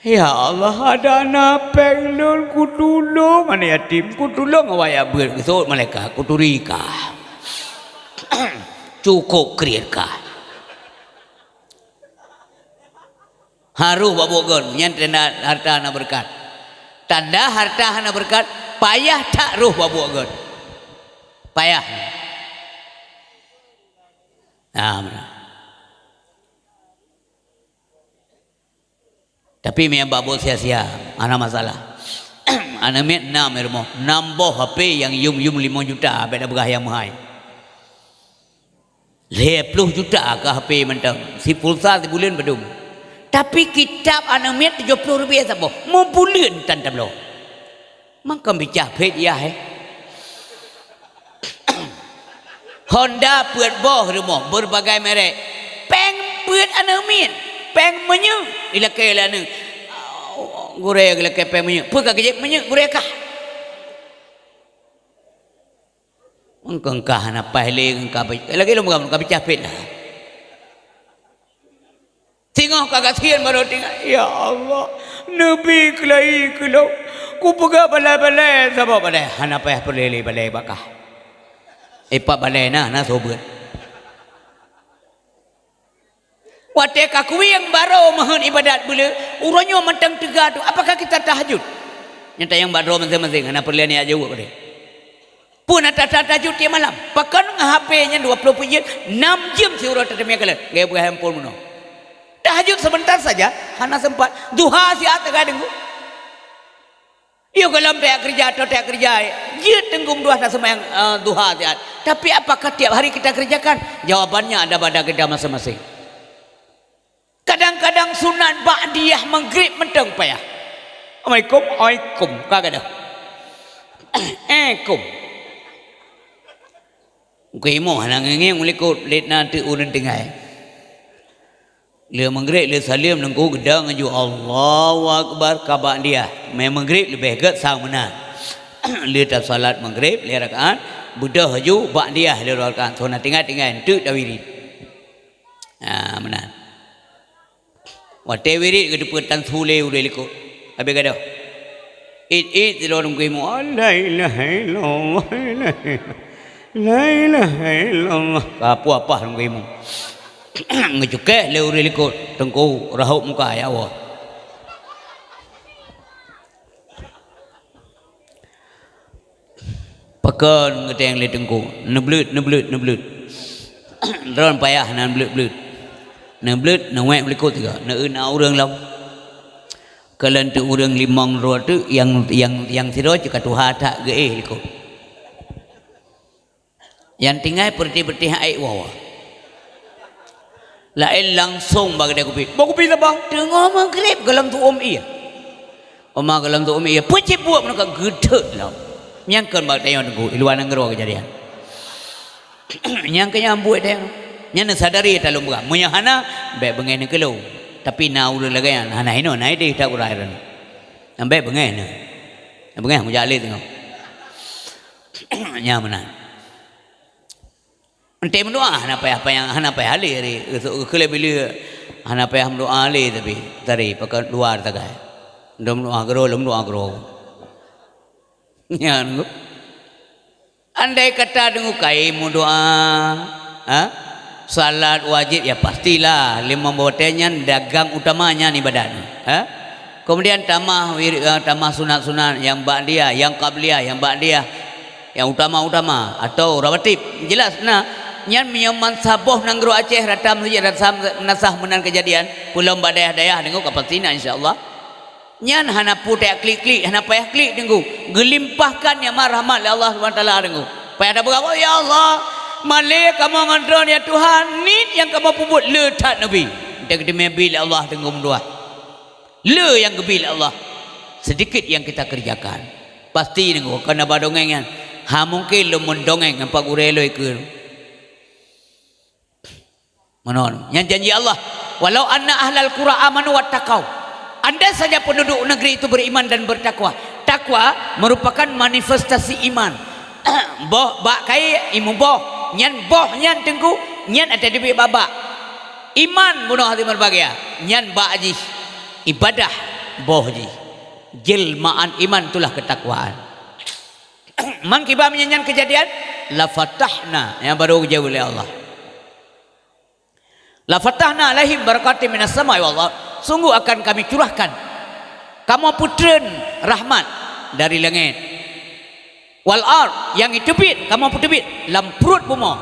Ya Allah ada napeng lul kutulung mana yatim kutulung awak ber kesot mereka kuturika cukup kreatkah haru babogon yang tanda harta hana berkat tanda harta hana berkat payah tak ruh babogon payah nah tapi memang babol sia-sia, ada masalah. Anak met 6 irmo, nambah HP yang yum 5 juta, beda berah yang mahal. 10 juta ke HP mentang, si pulsa si bulan bedum. Tapi kitab anak met 70 rupiah sabo, mau bulan tan tablo. Maka bicara pet ya Honda buat boh rumah berbagai merek. Peng buat anamin, peng menyu ilakai lana. Gurek ilakai peng menyu. Pun kagak menyu gurek kah? Engkau nak pahle engkau lagi lu bukan engkau capek lah. Tengok kagak sian baru tengok. Ya Allah, Nabi kelai kelau. Ku pegang balai-balai sama balai. Hana payah perlele balai bakah. Epak balai na sobat. Watek aku yang baru mohon ibadat bela. Urangnya mentang tegak tu. Apakah kita tahajud? Nyata yang baru masing-masing. Hana perlele ni aja buat dia. Pun ada tahajud tiap malam. Pakai HP-nya 20 jam. 6 jam si urang terima kalian. Gaya buka handphone mana. Tahajud sebentar saja. Hana sempat. Duha siat tegak dengu. Iyo kalau tak kerja atau tak kerja, dia tenggung dua sama yang duha tiap. Tapi apakah tiap hari kita kerjakan? Jawabannya ada pada kita masing-masing. Kadang-kadang sunat ba'diyah maghrib mentang payah. Assalamualaikum, kagak dah. Assalamualaikum. Kemo hanang ngeng ulikut let nanti urun tengah. Le maghrib le salim nengku gedang aju Allahu akbar kabak dia. Me maghrib lebih gat sang mana. Le tak salat maghrib le rakaat budah aju bak dia le rakaat. So nak tinggal tu dah wirid. Mana. Wate wirid ke depan tan sule udah likut. Habis kata. It di luar nengku mo la ilaha illallah. La ilaha illallah. Apa nengku mo. Ngejuke le uri likut tengku rahuk muka ya Allah. Pakan ngeteng le tengku neblut ron payah nan blut na wek likut juga na euna urang lau kalen tu urang limang ro tu yang siro juga tuha tak ge likut yang tinggal perti-perti ai wawa lain langsung bagi dia kopi. Bawa kopi apa? Tengok maghrib galam tu iya. Oma galam tu iya. Pecik buat mereka gedek lah. Nyangkan bagi dia tengok iluan negara kejadian. Nyangkan yang buat dia. Nyana sadari tak lumba. Munya hana baik bengai ni kelau. Tapi na ulun lagi yang hana ino naik dia tak urairan. Ambil bengai ni. Bengai mujali tengok. Nya mana? Ente mendoa hana payah ali kele bila hana payah mendoa ali tapi tadi pakai luar tagai ndom doa gero ya ngu andai kata dengu kai mu doa salat wajib ya pastilah lima botenya dagang utamanya ni badan kemudian tamah sunat-sunat yang ba'diyah yang qabliyah yang ba'diyah yang utama-utama atau rawatib jelas nah nyan menyaman saboh nang gero Aceh ratam saja ratam nasah menan kejadian pulau badayah-dayah dengu kapasina insyaallah nyan hana putek klik hana payah klik dengu gelimpahkan ya rahmat Allah Subhanahu taala dengu payah ada berapa ya Allah malik kamu ngandron ya Tuhan nit yang kamu puput le tat nabi kita bil Allah dengu mendoa le yang gebil Allah sedikit yang kita kerjakan pasti dengu kena badongengan ha mungkin lu mendongeng apa gurelo ikut Manon, yang janji Allah, walau anna ahlal qura amanu wattaqau. Anda saja penduduk negeri itu beriman dan bertakwa. Takwa merupakan manifestasi iman. Boh bak kai imu boh, nyan boh nyan tengku, nyan ada di babak. Iman bunuh hati berbahagia, nyan bak ji ibadah boh ji. Jelmaan iman itulah ketakwaan. Man kibah menyanyian kejadian, la fatahna yang baru jauh oleh Allah. La fatahna alaihim barakatim minas sama'i wal ardh. Sungguh akan kami curahkan kamu putren rahmat dari langit. Wal ardh yang itebit kamu putebit lam perut bumi.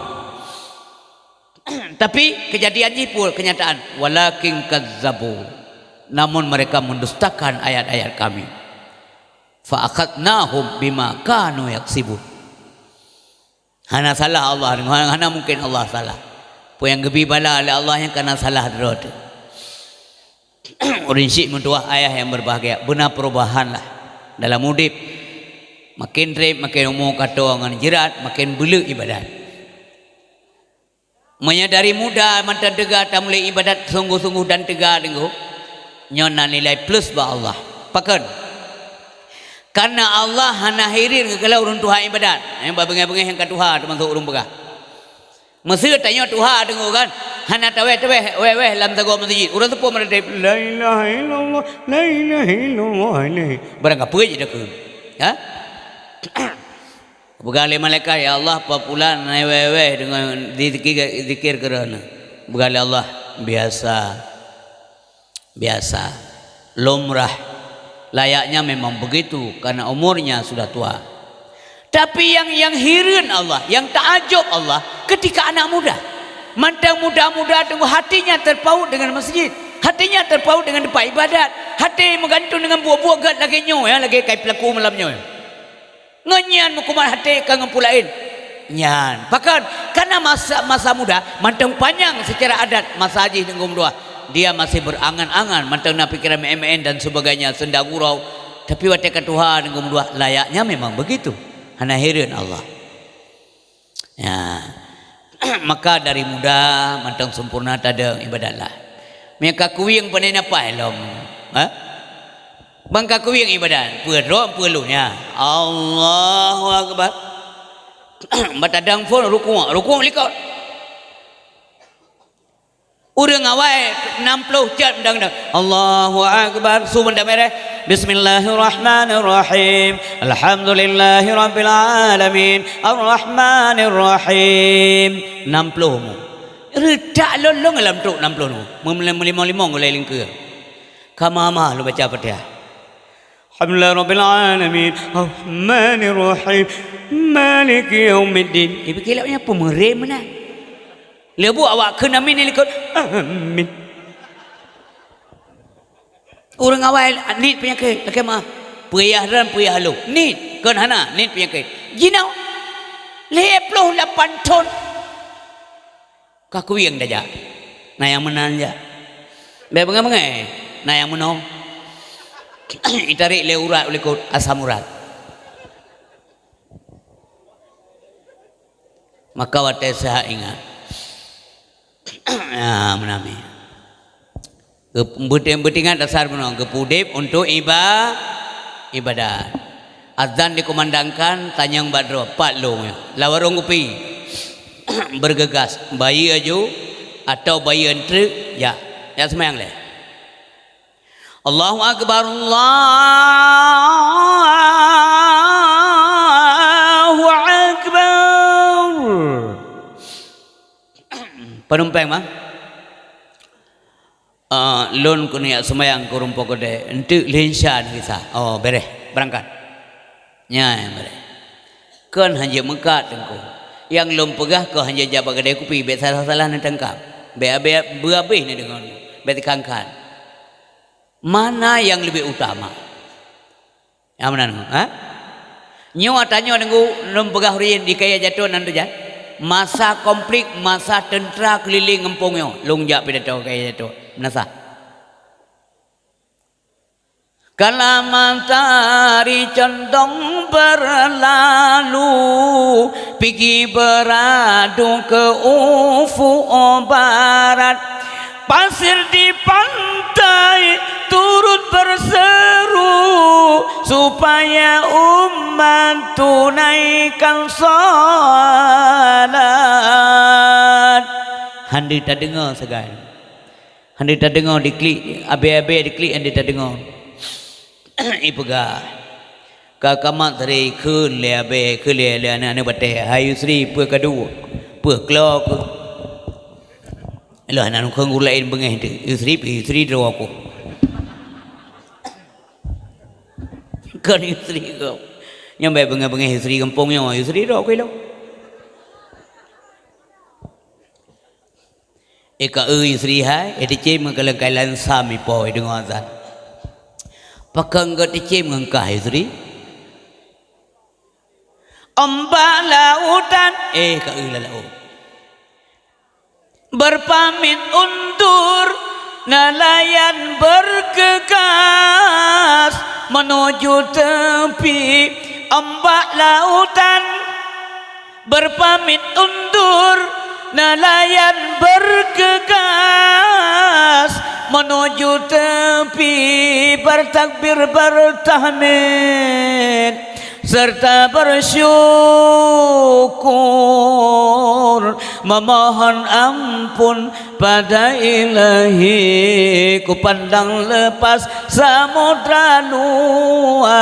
Tapi kejadiannya pun kenyataan walakin kazzabu. Namun mereka mendustakan ayat-ayat kami. Fa akhadnahum bima kanu yaksibun. Hana salah Allah, hana mungkin Allah salah. Yang gebi bala oleh Allah yang kena salah derot. Urinsik mendoa ayah yang berbahagia. Benar perubahan lah dalam mudib. Makin rib, makin umur kata orang jerat, makin bela ibadat. Menyadari muda mantan tegar tak mulai ibadat sungguh-sungguh dan tegar tengok. Nyona nilai plus ba Allah. Pakan. Karena Allah hana hirir kalau urun Tuhan ibadat. Yang bengai-bengai yang ke Tuhan termasuk urun begah. Mesti tanya Tuhan tengok kan. Hana taweh weh lam tago masjid. Urun tu pun meredep la ilaha illallah la ilaha illallah ini. Barang apa je dak. Ha? Begali malaikat ya Allah papulan weh dengan zikir kerana. Begali Allah biasa lumrah, layaknya memang begitu karena umurnya sudah tua. Tapi yang hirin Allah, yang takjub Allah ketika anak muda, mantang muda-muda tunggu hatinya terpaut dengan masjid, hatinya terpaut dengan tempat ibadat, hati menggantung dengan buah-buah gat lagi nyo ya, lagi kai pelaku malamnya. Ngenyan mukuman hati kangen pulain nyan pakan karena masa muda mantang panjang secara adat masa haji tenggung dua dia masih berangan-angan mantang nak pikiran MN dan sebagainya senda gurau tapi watekan Tuhan tenggung dua layaknya memang begitu hana hirin Allah ya. Maka dari muda mantang sempurna tada ibadatlah mereka kuing panen apa elom ha bangka kuing ibadat perlu perlunya Allahu akbar batadang pun rukuk likau urang awai 60 jam dang Allahu akbar subhana mereh bismillahirrahmanirrahim alhamdulillahirabbil alamin arrahmanirrahim 60 mu redak lolong dalam tuk 60 mu melimong oleh lingkar kamama lu baca Fatihah Alhamdulillah Rabbil Alamin Ar-Rahmanir Rahim Maliki Yaumiddin. Ibu kilapnya pemerem mana? Lebu awak kena amin ni likut. Amin. Orang awal nit penyakit. Lagi mah. Puyah dan puyah lu. Nit. Kan hana nit penyakit. Jinau. 58 ton. Kaku yang dah. Nah yang menan je. Bengai-bengai. Nah yang menong. Itarik le urat oleh kod asam urat. Maka wate saya ingat. Ya menami. Betingan dasar menong kepudip untuk ibadat. Azan dikumandangkan tanyang badro pat long lawarong kopi bergegas bayi aju atau bayi entry ya semayang le. Allahu akbar Allahu akbar. Penumpang mah lon kunia semayang kurumpok kode entuk linsyan kisah. Oh bereh berangkat nya bereh kan hanya mekat tengku yang lom pegah ko hanya jabat kedai kopi bet salah-salah nak tangkap be-be ni dengan bet kangkan. Mana yang lebih utama? Yang mana? Ha? Nyo tanya nunggu lom pegah hurin di kaya jatuh nanti jat. Masa konflik, masa tentera keliling ngempongnya. Long jak pidato kaya jatuh. Menasa. Kala matahari condong berlalu, pergi beradu ke ufuk barat. Pasir di pantai turut berseru supaya umat tunaikan salat. Handi tak dengar segan. Handi tak dengar diklik, abe-abe diklik handi tak dengar. Ipega. Kakamat dari kun le abe kun le anak-anak bate. Hayu Sri pe kedua. Pe kelok. Lah anak kau ngulain bengeh tu. Isteri tu aku. Kan isteri kau. Yang baik bengeh isteri kampungnya. Isteri tu aku elok. Eka isteri hai. Edi mengalang kailan sami poi dengan azan. Pakang kat edi mengkah isteri. Ombak lautan. Kau laut. Berpamit undur nelayan bergegas menuju tepi ombak lautan. Berpamit undur nelayan bergegas menuju tepi bertakbir bertahmid serta bersyukur memohon ampun pada Ilahi. Ku pandang lepas samudra luas,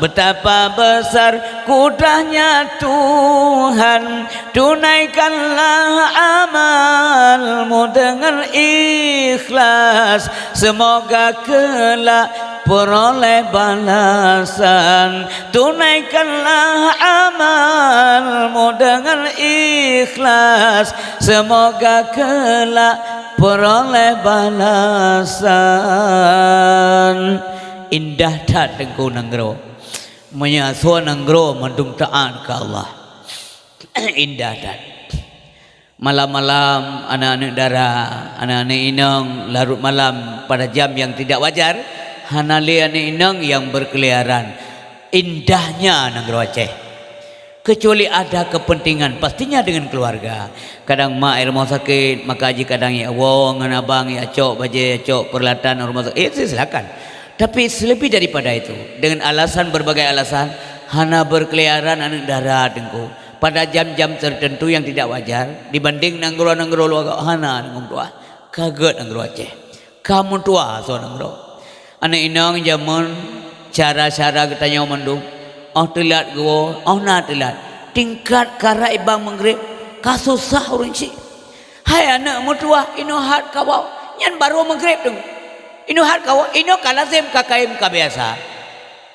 betapa besar kudrahnya Tuhan. Tunaikanlah amalmu dengan ikhlas, semoga kelak peroleh balasan. Tunaikanlah amalmu dengan ikhlas, semoga kelak peroleh balasan. Indah tak tengku nanggro, menyasua nanggro mendung taat ke Allah. Indah tak. Malam-malam anak-anak dara, anak-anak inang larut malam pada jam yang tidak wajar, hanali anak inang yang berkeliaran. Indahnya nanggro Aceh. Kecuali ada kepentingan, pastinya dengan keluarga. Kadang mak rumah sakit, maka haji kadang ya wong dengan abang ya cok baje cok peralatan rumah sakit. Silakan. Tapi lebih daripada itu, dengan alasan berbagai alasan, hana berkeliaran anak darah dengku pada jam-jam tertentu yang tidak wajar dibanding nanggro luar hana nanggung tua kaget nanggro Aceh. Kamu tua so nanggro. Anak inang zaman cara-cara katanya mendung. Oh telat gua, oh na telat. Tingkat kara ibang mengrib, kasusah urun si. Hai anak mutua, ino hat kawau, nyan baru mengrib dong. Ino hat kawau, ino kalazim kakaim kabiasa.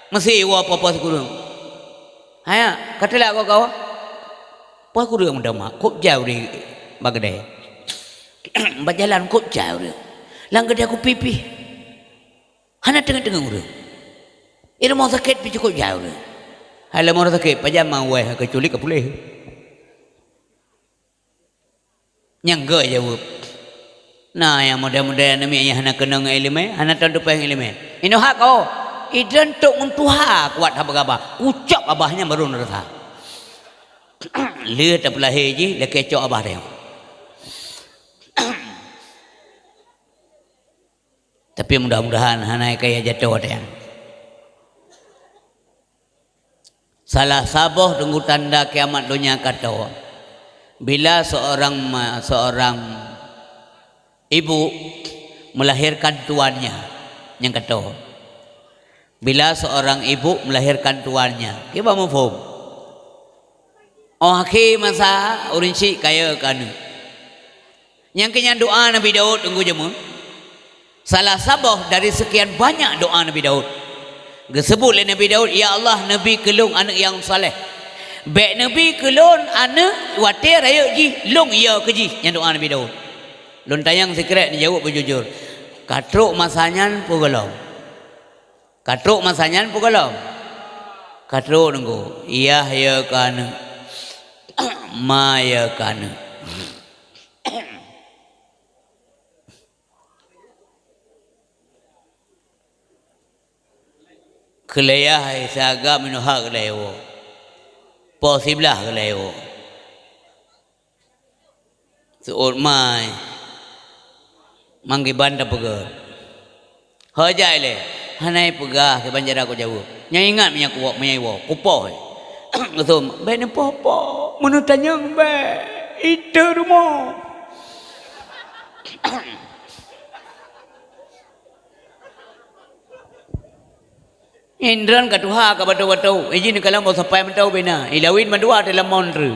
Masih iwa apa-apa sekurang. Hai, katelak kau. Apa kurang muda mak, kok jauh di bagdai. Berjalan kok jauh dia. Langgar dia aku pipi. Hana tengah-tengah urang. Ira mau sakit pi cukup jauh dia. Hai mau sakit pajam mau weh kecuali ke boleh. Nyangga jawab. Nah yang muda-muda nami yang hana kenang ilmu, hana tandu peng ilmu. Ino hak kau. Idan tok untuha kuat habagaba. Ucap abahnya baru nerasa. Lihat tak belah haji, le kecok abah dia. Tapi mudah-mudahan hana kaya jatuh dia. Salah saboh tunggu tanda kiamat dunia kata bila seorang ibu melahirkan tuannya yang kata bila seorang ibu melahirkan tuannya kita mau faham oh akhir masa urinci kaya kan yang kenya doa Nabi Daud tunggu jemu salah saboh dari sekian banyak doa Nabi Daud disebut oleh Nabi Daud, ya Allah Nabi kelung anak yang saleh. Baik Nabi kelung anak watir raya ji, long ya ke ji yang doa Nabi Daud. Lun tayang sekret ni jawab berjujur. Katruk masanya pugelom. Katruk masanya pugelom. Katruk nunggu. Iya ya kana. Ma ya kana. Keleyah saga minuhak lewo, posiblah lewo. Seorang mai, manggi banda pegar. Hajai le, hanai pegah ke banjar aku jauh. Nyai ingat minyak kuat minyak wo, kupoh. Betul, benda popo, menutanya be, itu rumah. Indran katuha ka batu-batu. Izin kalau mau sampai mentau bina. Ilawin mandua dalam monru.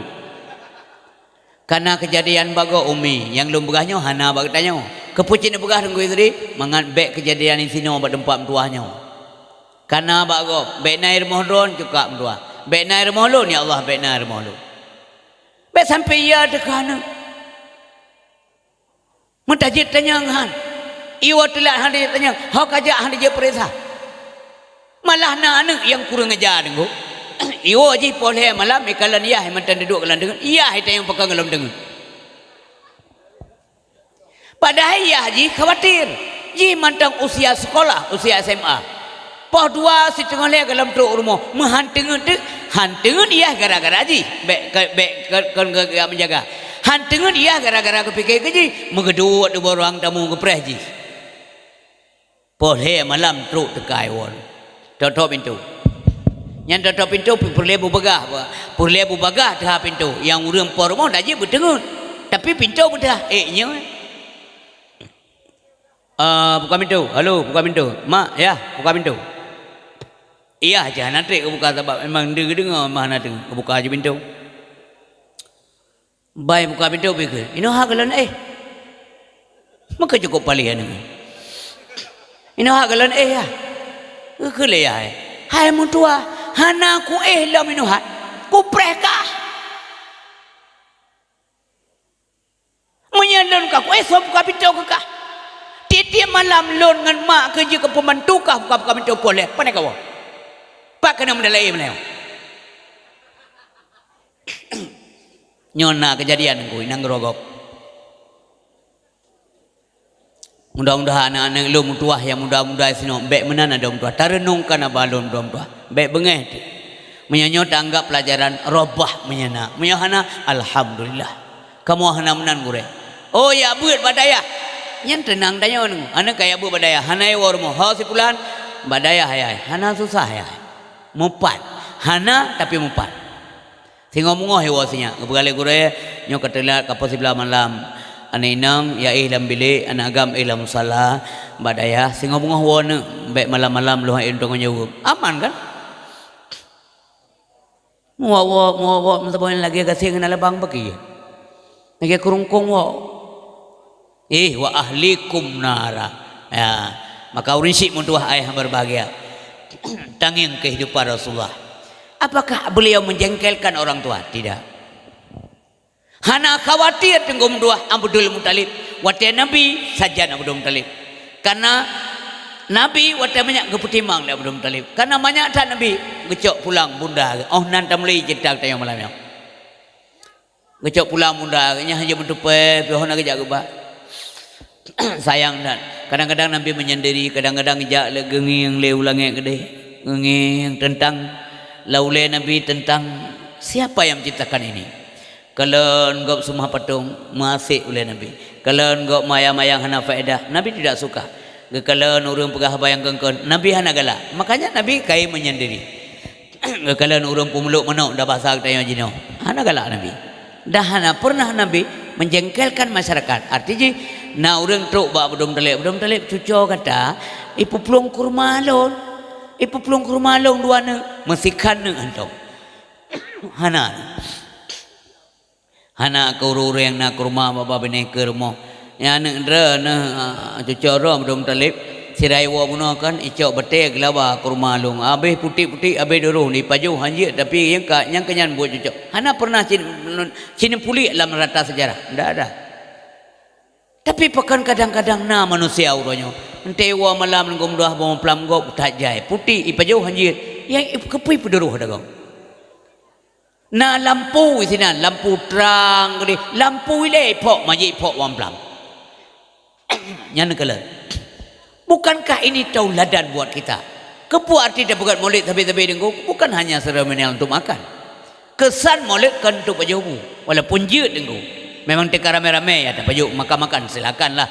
Karena kejadian bago umi yang lumbagahnya hana bagtanya. Kepucin begah tunggu istri mangan bek kejadian di sini obat tempat mentuahnya. Karena bago bek nair mohdron juga mentua. Bek nair mohlun ya Allah bek nair mohlun. Bek sampai ya dekana. Mentajit tanya han. Iwa telah hari tanya. Hak aja hari je perisa. Malah anak yang kurang ajar dengu. Iyo aji boleh malam ikalan iya mantan duduk kalan dengan. Iya itu yang pegang dalam dengan. Padahal iya haji khawatir. Ji mantan usia sekolah, usia SMA. Poh dua si tengah lek dalam truk rumah menghantengun tu hantengun dia gara-gara ji kon menjaga hantengun dia gara-gara kepikir keji megedut di ruang tamu kepreh ji poh he malam truk tekai won tutup pintu yang tutup pintu perlebu bagah dah pintu yang urang por rumah dah je bertengun tapi pintu bedah nya buka pintu halo buka pintu mak ya buka pintu. Iya aja nanti aku buka sebab memang dengar mana dengar aku buka aja pintu. Baik buka pintu pikir. Ini hak kalian maka cukup palihan ini. Ini hak kalian ya. Kele ya. Hai mutua, hana ku lam inu hak. Ku preka. Menyalon ka ku so buka pintu ka. Tiap malam lon ngan mak kerja ke pembantu ka buka pintu boleh. Pandai kau. Pak kena mendalai meneo. Nyona kejadian ku nang gerogok. Mudah-mudahan anak-anak lu mutuah yang muda-muda sino bek menan ada mutuah tarenungkan abalon mutuah bek bengeh menyanyot anggap pelajaran robah menyana menyahana alhamdulillah kamu hana menan gure oh ya buat badaya nyen tenang daya anak kaya bu badaya hanai warmo ha sipulan badaya hayai hana susah ya mupat hana tapi mupat sehingga mungoh hewasinya kebalik gure nyo ketelat kapal sebelah malam ane inang ya dalam bilik anak agam dalam salah badaya sehingga mungoh wana baik malam-malam lu hain tong nyurup aman kan muwa mentaboin lagi kasih kena labang bagi lagi kurungkung wa wa ahlikum nara ya maka urinsik muntuah ayah berbahagia tanging kehidupan Rasulullah. Apakah beliau menjengkelkan orang tua? Tidak. Hana khawatir tenggung dua Abdul Muttalib. Watia Nabi saja Abdul Muttalib. Karena Nabi watia banyak keputimang Abdul Muttalib. Karena banyak tak Nabi gecok pulang bunda. Oh nanti mulai jedak tayang malamnya. Gecok pulang bunda. Hanya bertupai. Pohon nak gejak gebak. Sayang dan kadang-kadang Nabi menyendiri, kadang-kadang jak genging le ulangi gede genging tentang laule Nabi tentang siapa yang menciptakan ini. Kalau engkau semua patung masih oleh Nabi. Kalau engkau mayang-mayang hana faedah, Nabi tidak suka. Kalau urang pegah bayang kengkon, Nabi hana galak. Makanya Nabi kai menyendiri. Kalau urang pemuluk menok dah bahasa tanya jino, hana galak Nabi. Dah hana pernah Nabi menjengkelkan masyarakat. Artinya na urang truk ba Abdul Muttalib cucu kata ipu pelung kurma long dua ne mesikan ne antum hana kurure yang na kurma bapa bene ke rumah ya ne dre ne cucu ro Abdul Muttalib sirai wa bunuh kan icok bete gelaba kurma long abeh putih-putih abeh doruh ni paju hanji tapi yang kenyan buat cucu hana pernah cini puli dalam rata sejarah ndak ada. Tapi pekan kadang-kadang na manusia uranya. Entewa malam ngom doah bom plam go tak jai. Putih ipajau hanjir. Yang kepui pederuh dagang. Na lampu isina, lampu terang gede. Lampu ile pok majik pok wam plam. Yang kala. Bukankah ini tauladan buat kita? Kepu arti dah bukan maulid tapi dengku bukan hanya seremonial untuk makan. Kesan maulid kan untuk pajubu. Walaupun jeut dengku. Memang teka rame-rame ya tak pajuk makan-makan silakanlah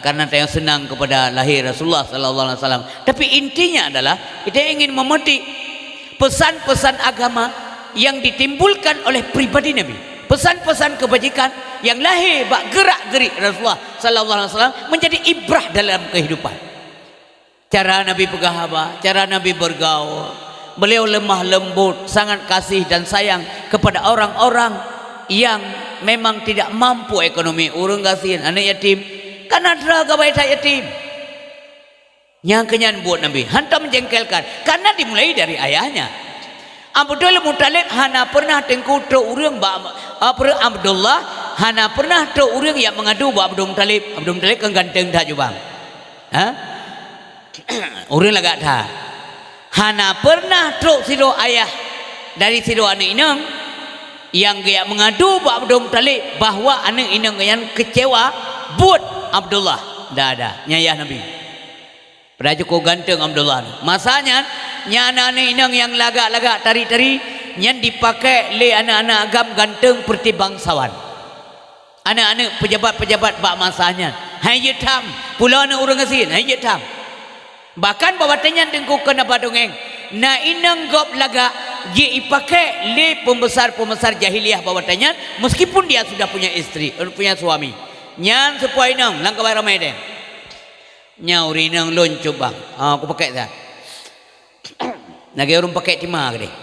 karena saya senang kepada lahir Rasulullah sallallahu alaihi wasallam. Tapi intinya adalah kita ingin memetik pesan-pesan agama yang ditimbulkan oleh pribadi Nabi. Pesan-pesan kebajikan yang lahir bak gerak-gerik Rasulullah sallallahu alaihi wasallam menjadi ibrah dalam kehidupan. Cara Nabi pegahaba, cara Nabi bergaul. Beliau lemah lembut, sangat kasih dan sayang kepada orang-orang yang memang tidak mampu ekonomi. Urang kasihan anak yatim karena draga baik yatim yang kenyan buat Nabi hantam menjengkelkan karena dimulai dari ayahnya Abdul Muttalib hana pernah tengku tu urang Abdullah hana pernah tu urang yang mengadu ba Abdul Muttalib kan ganteng dah jubang urang lagak dah hana pernah tu sido ayah dari sido anak inang yang dia mengadu buat Abdul Muttalib bahawa anak inang yang kecewa buat Abdullah dah ada nyayah Nabi Pada cukup ganteng Abdullah. Masanya nya anak-anak inang yang lagak-lagak tari-tari yang dipakai oleh anak-anak agam ganteng seperti bangsawan. Anak-anak pejabat-pejabat bak masanya. Hai jetam, pulau anak orang asin, hai jetam. Bahkan bawatannya tengku kena badongeng. Na inang gop lagak dia dipakai oleh pembesar-pembesar jahiliah bawatannya meskipun dia sudah punya istri, punya suami. Nyan sepuai inang langkah ramai deh. Nyau rinang lon coba. Aku pakai dah. Nak orang pakai timah ke deh.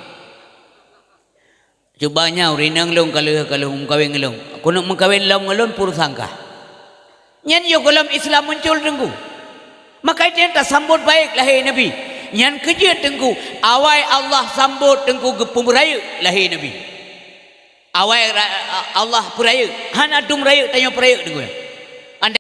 Coba nyau rinang lon kalau mengkawin ngelong. Aku nak mengkawin lom ngelon pur sangka. Nyan yo dalam Islam muncul tengku. Maka dia tak sambut baik lahir Nabi. Nyan kerja tengku. Awai Allah sambut tengku pemberaya lahir Nabi. Awai Allah peraya. Han adum raya tanya peraya tengku.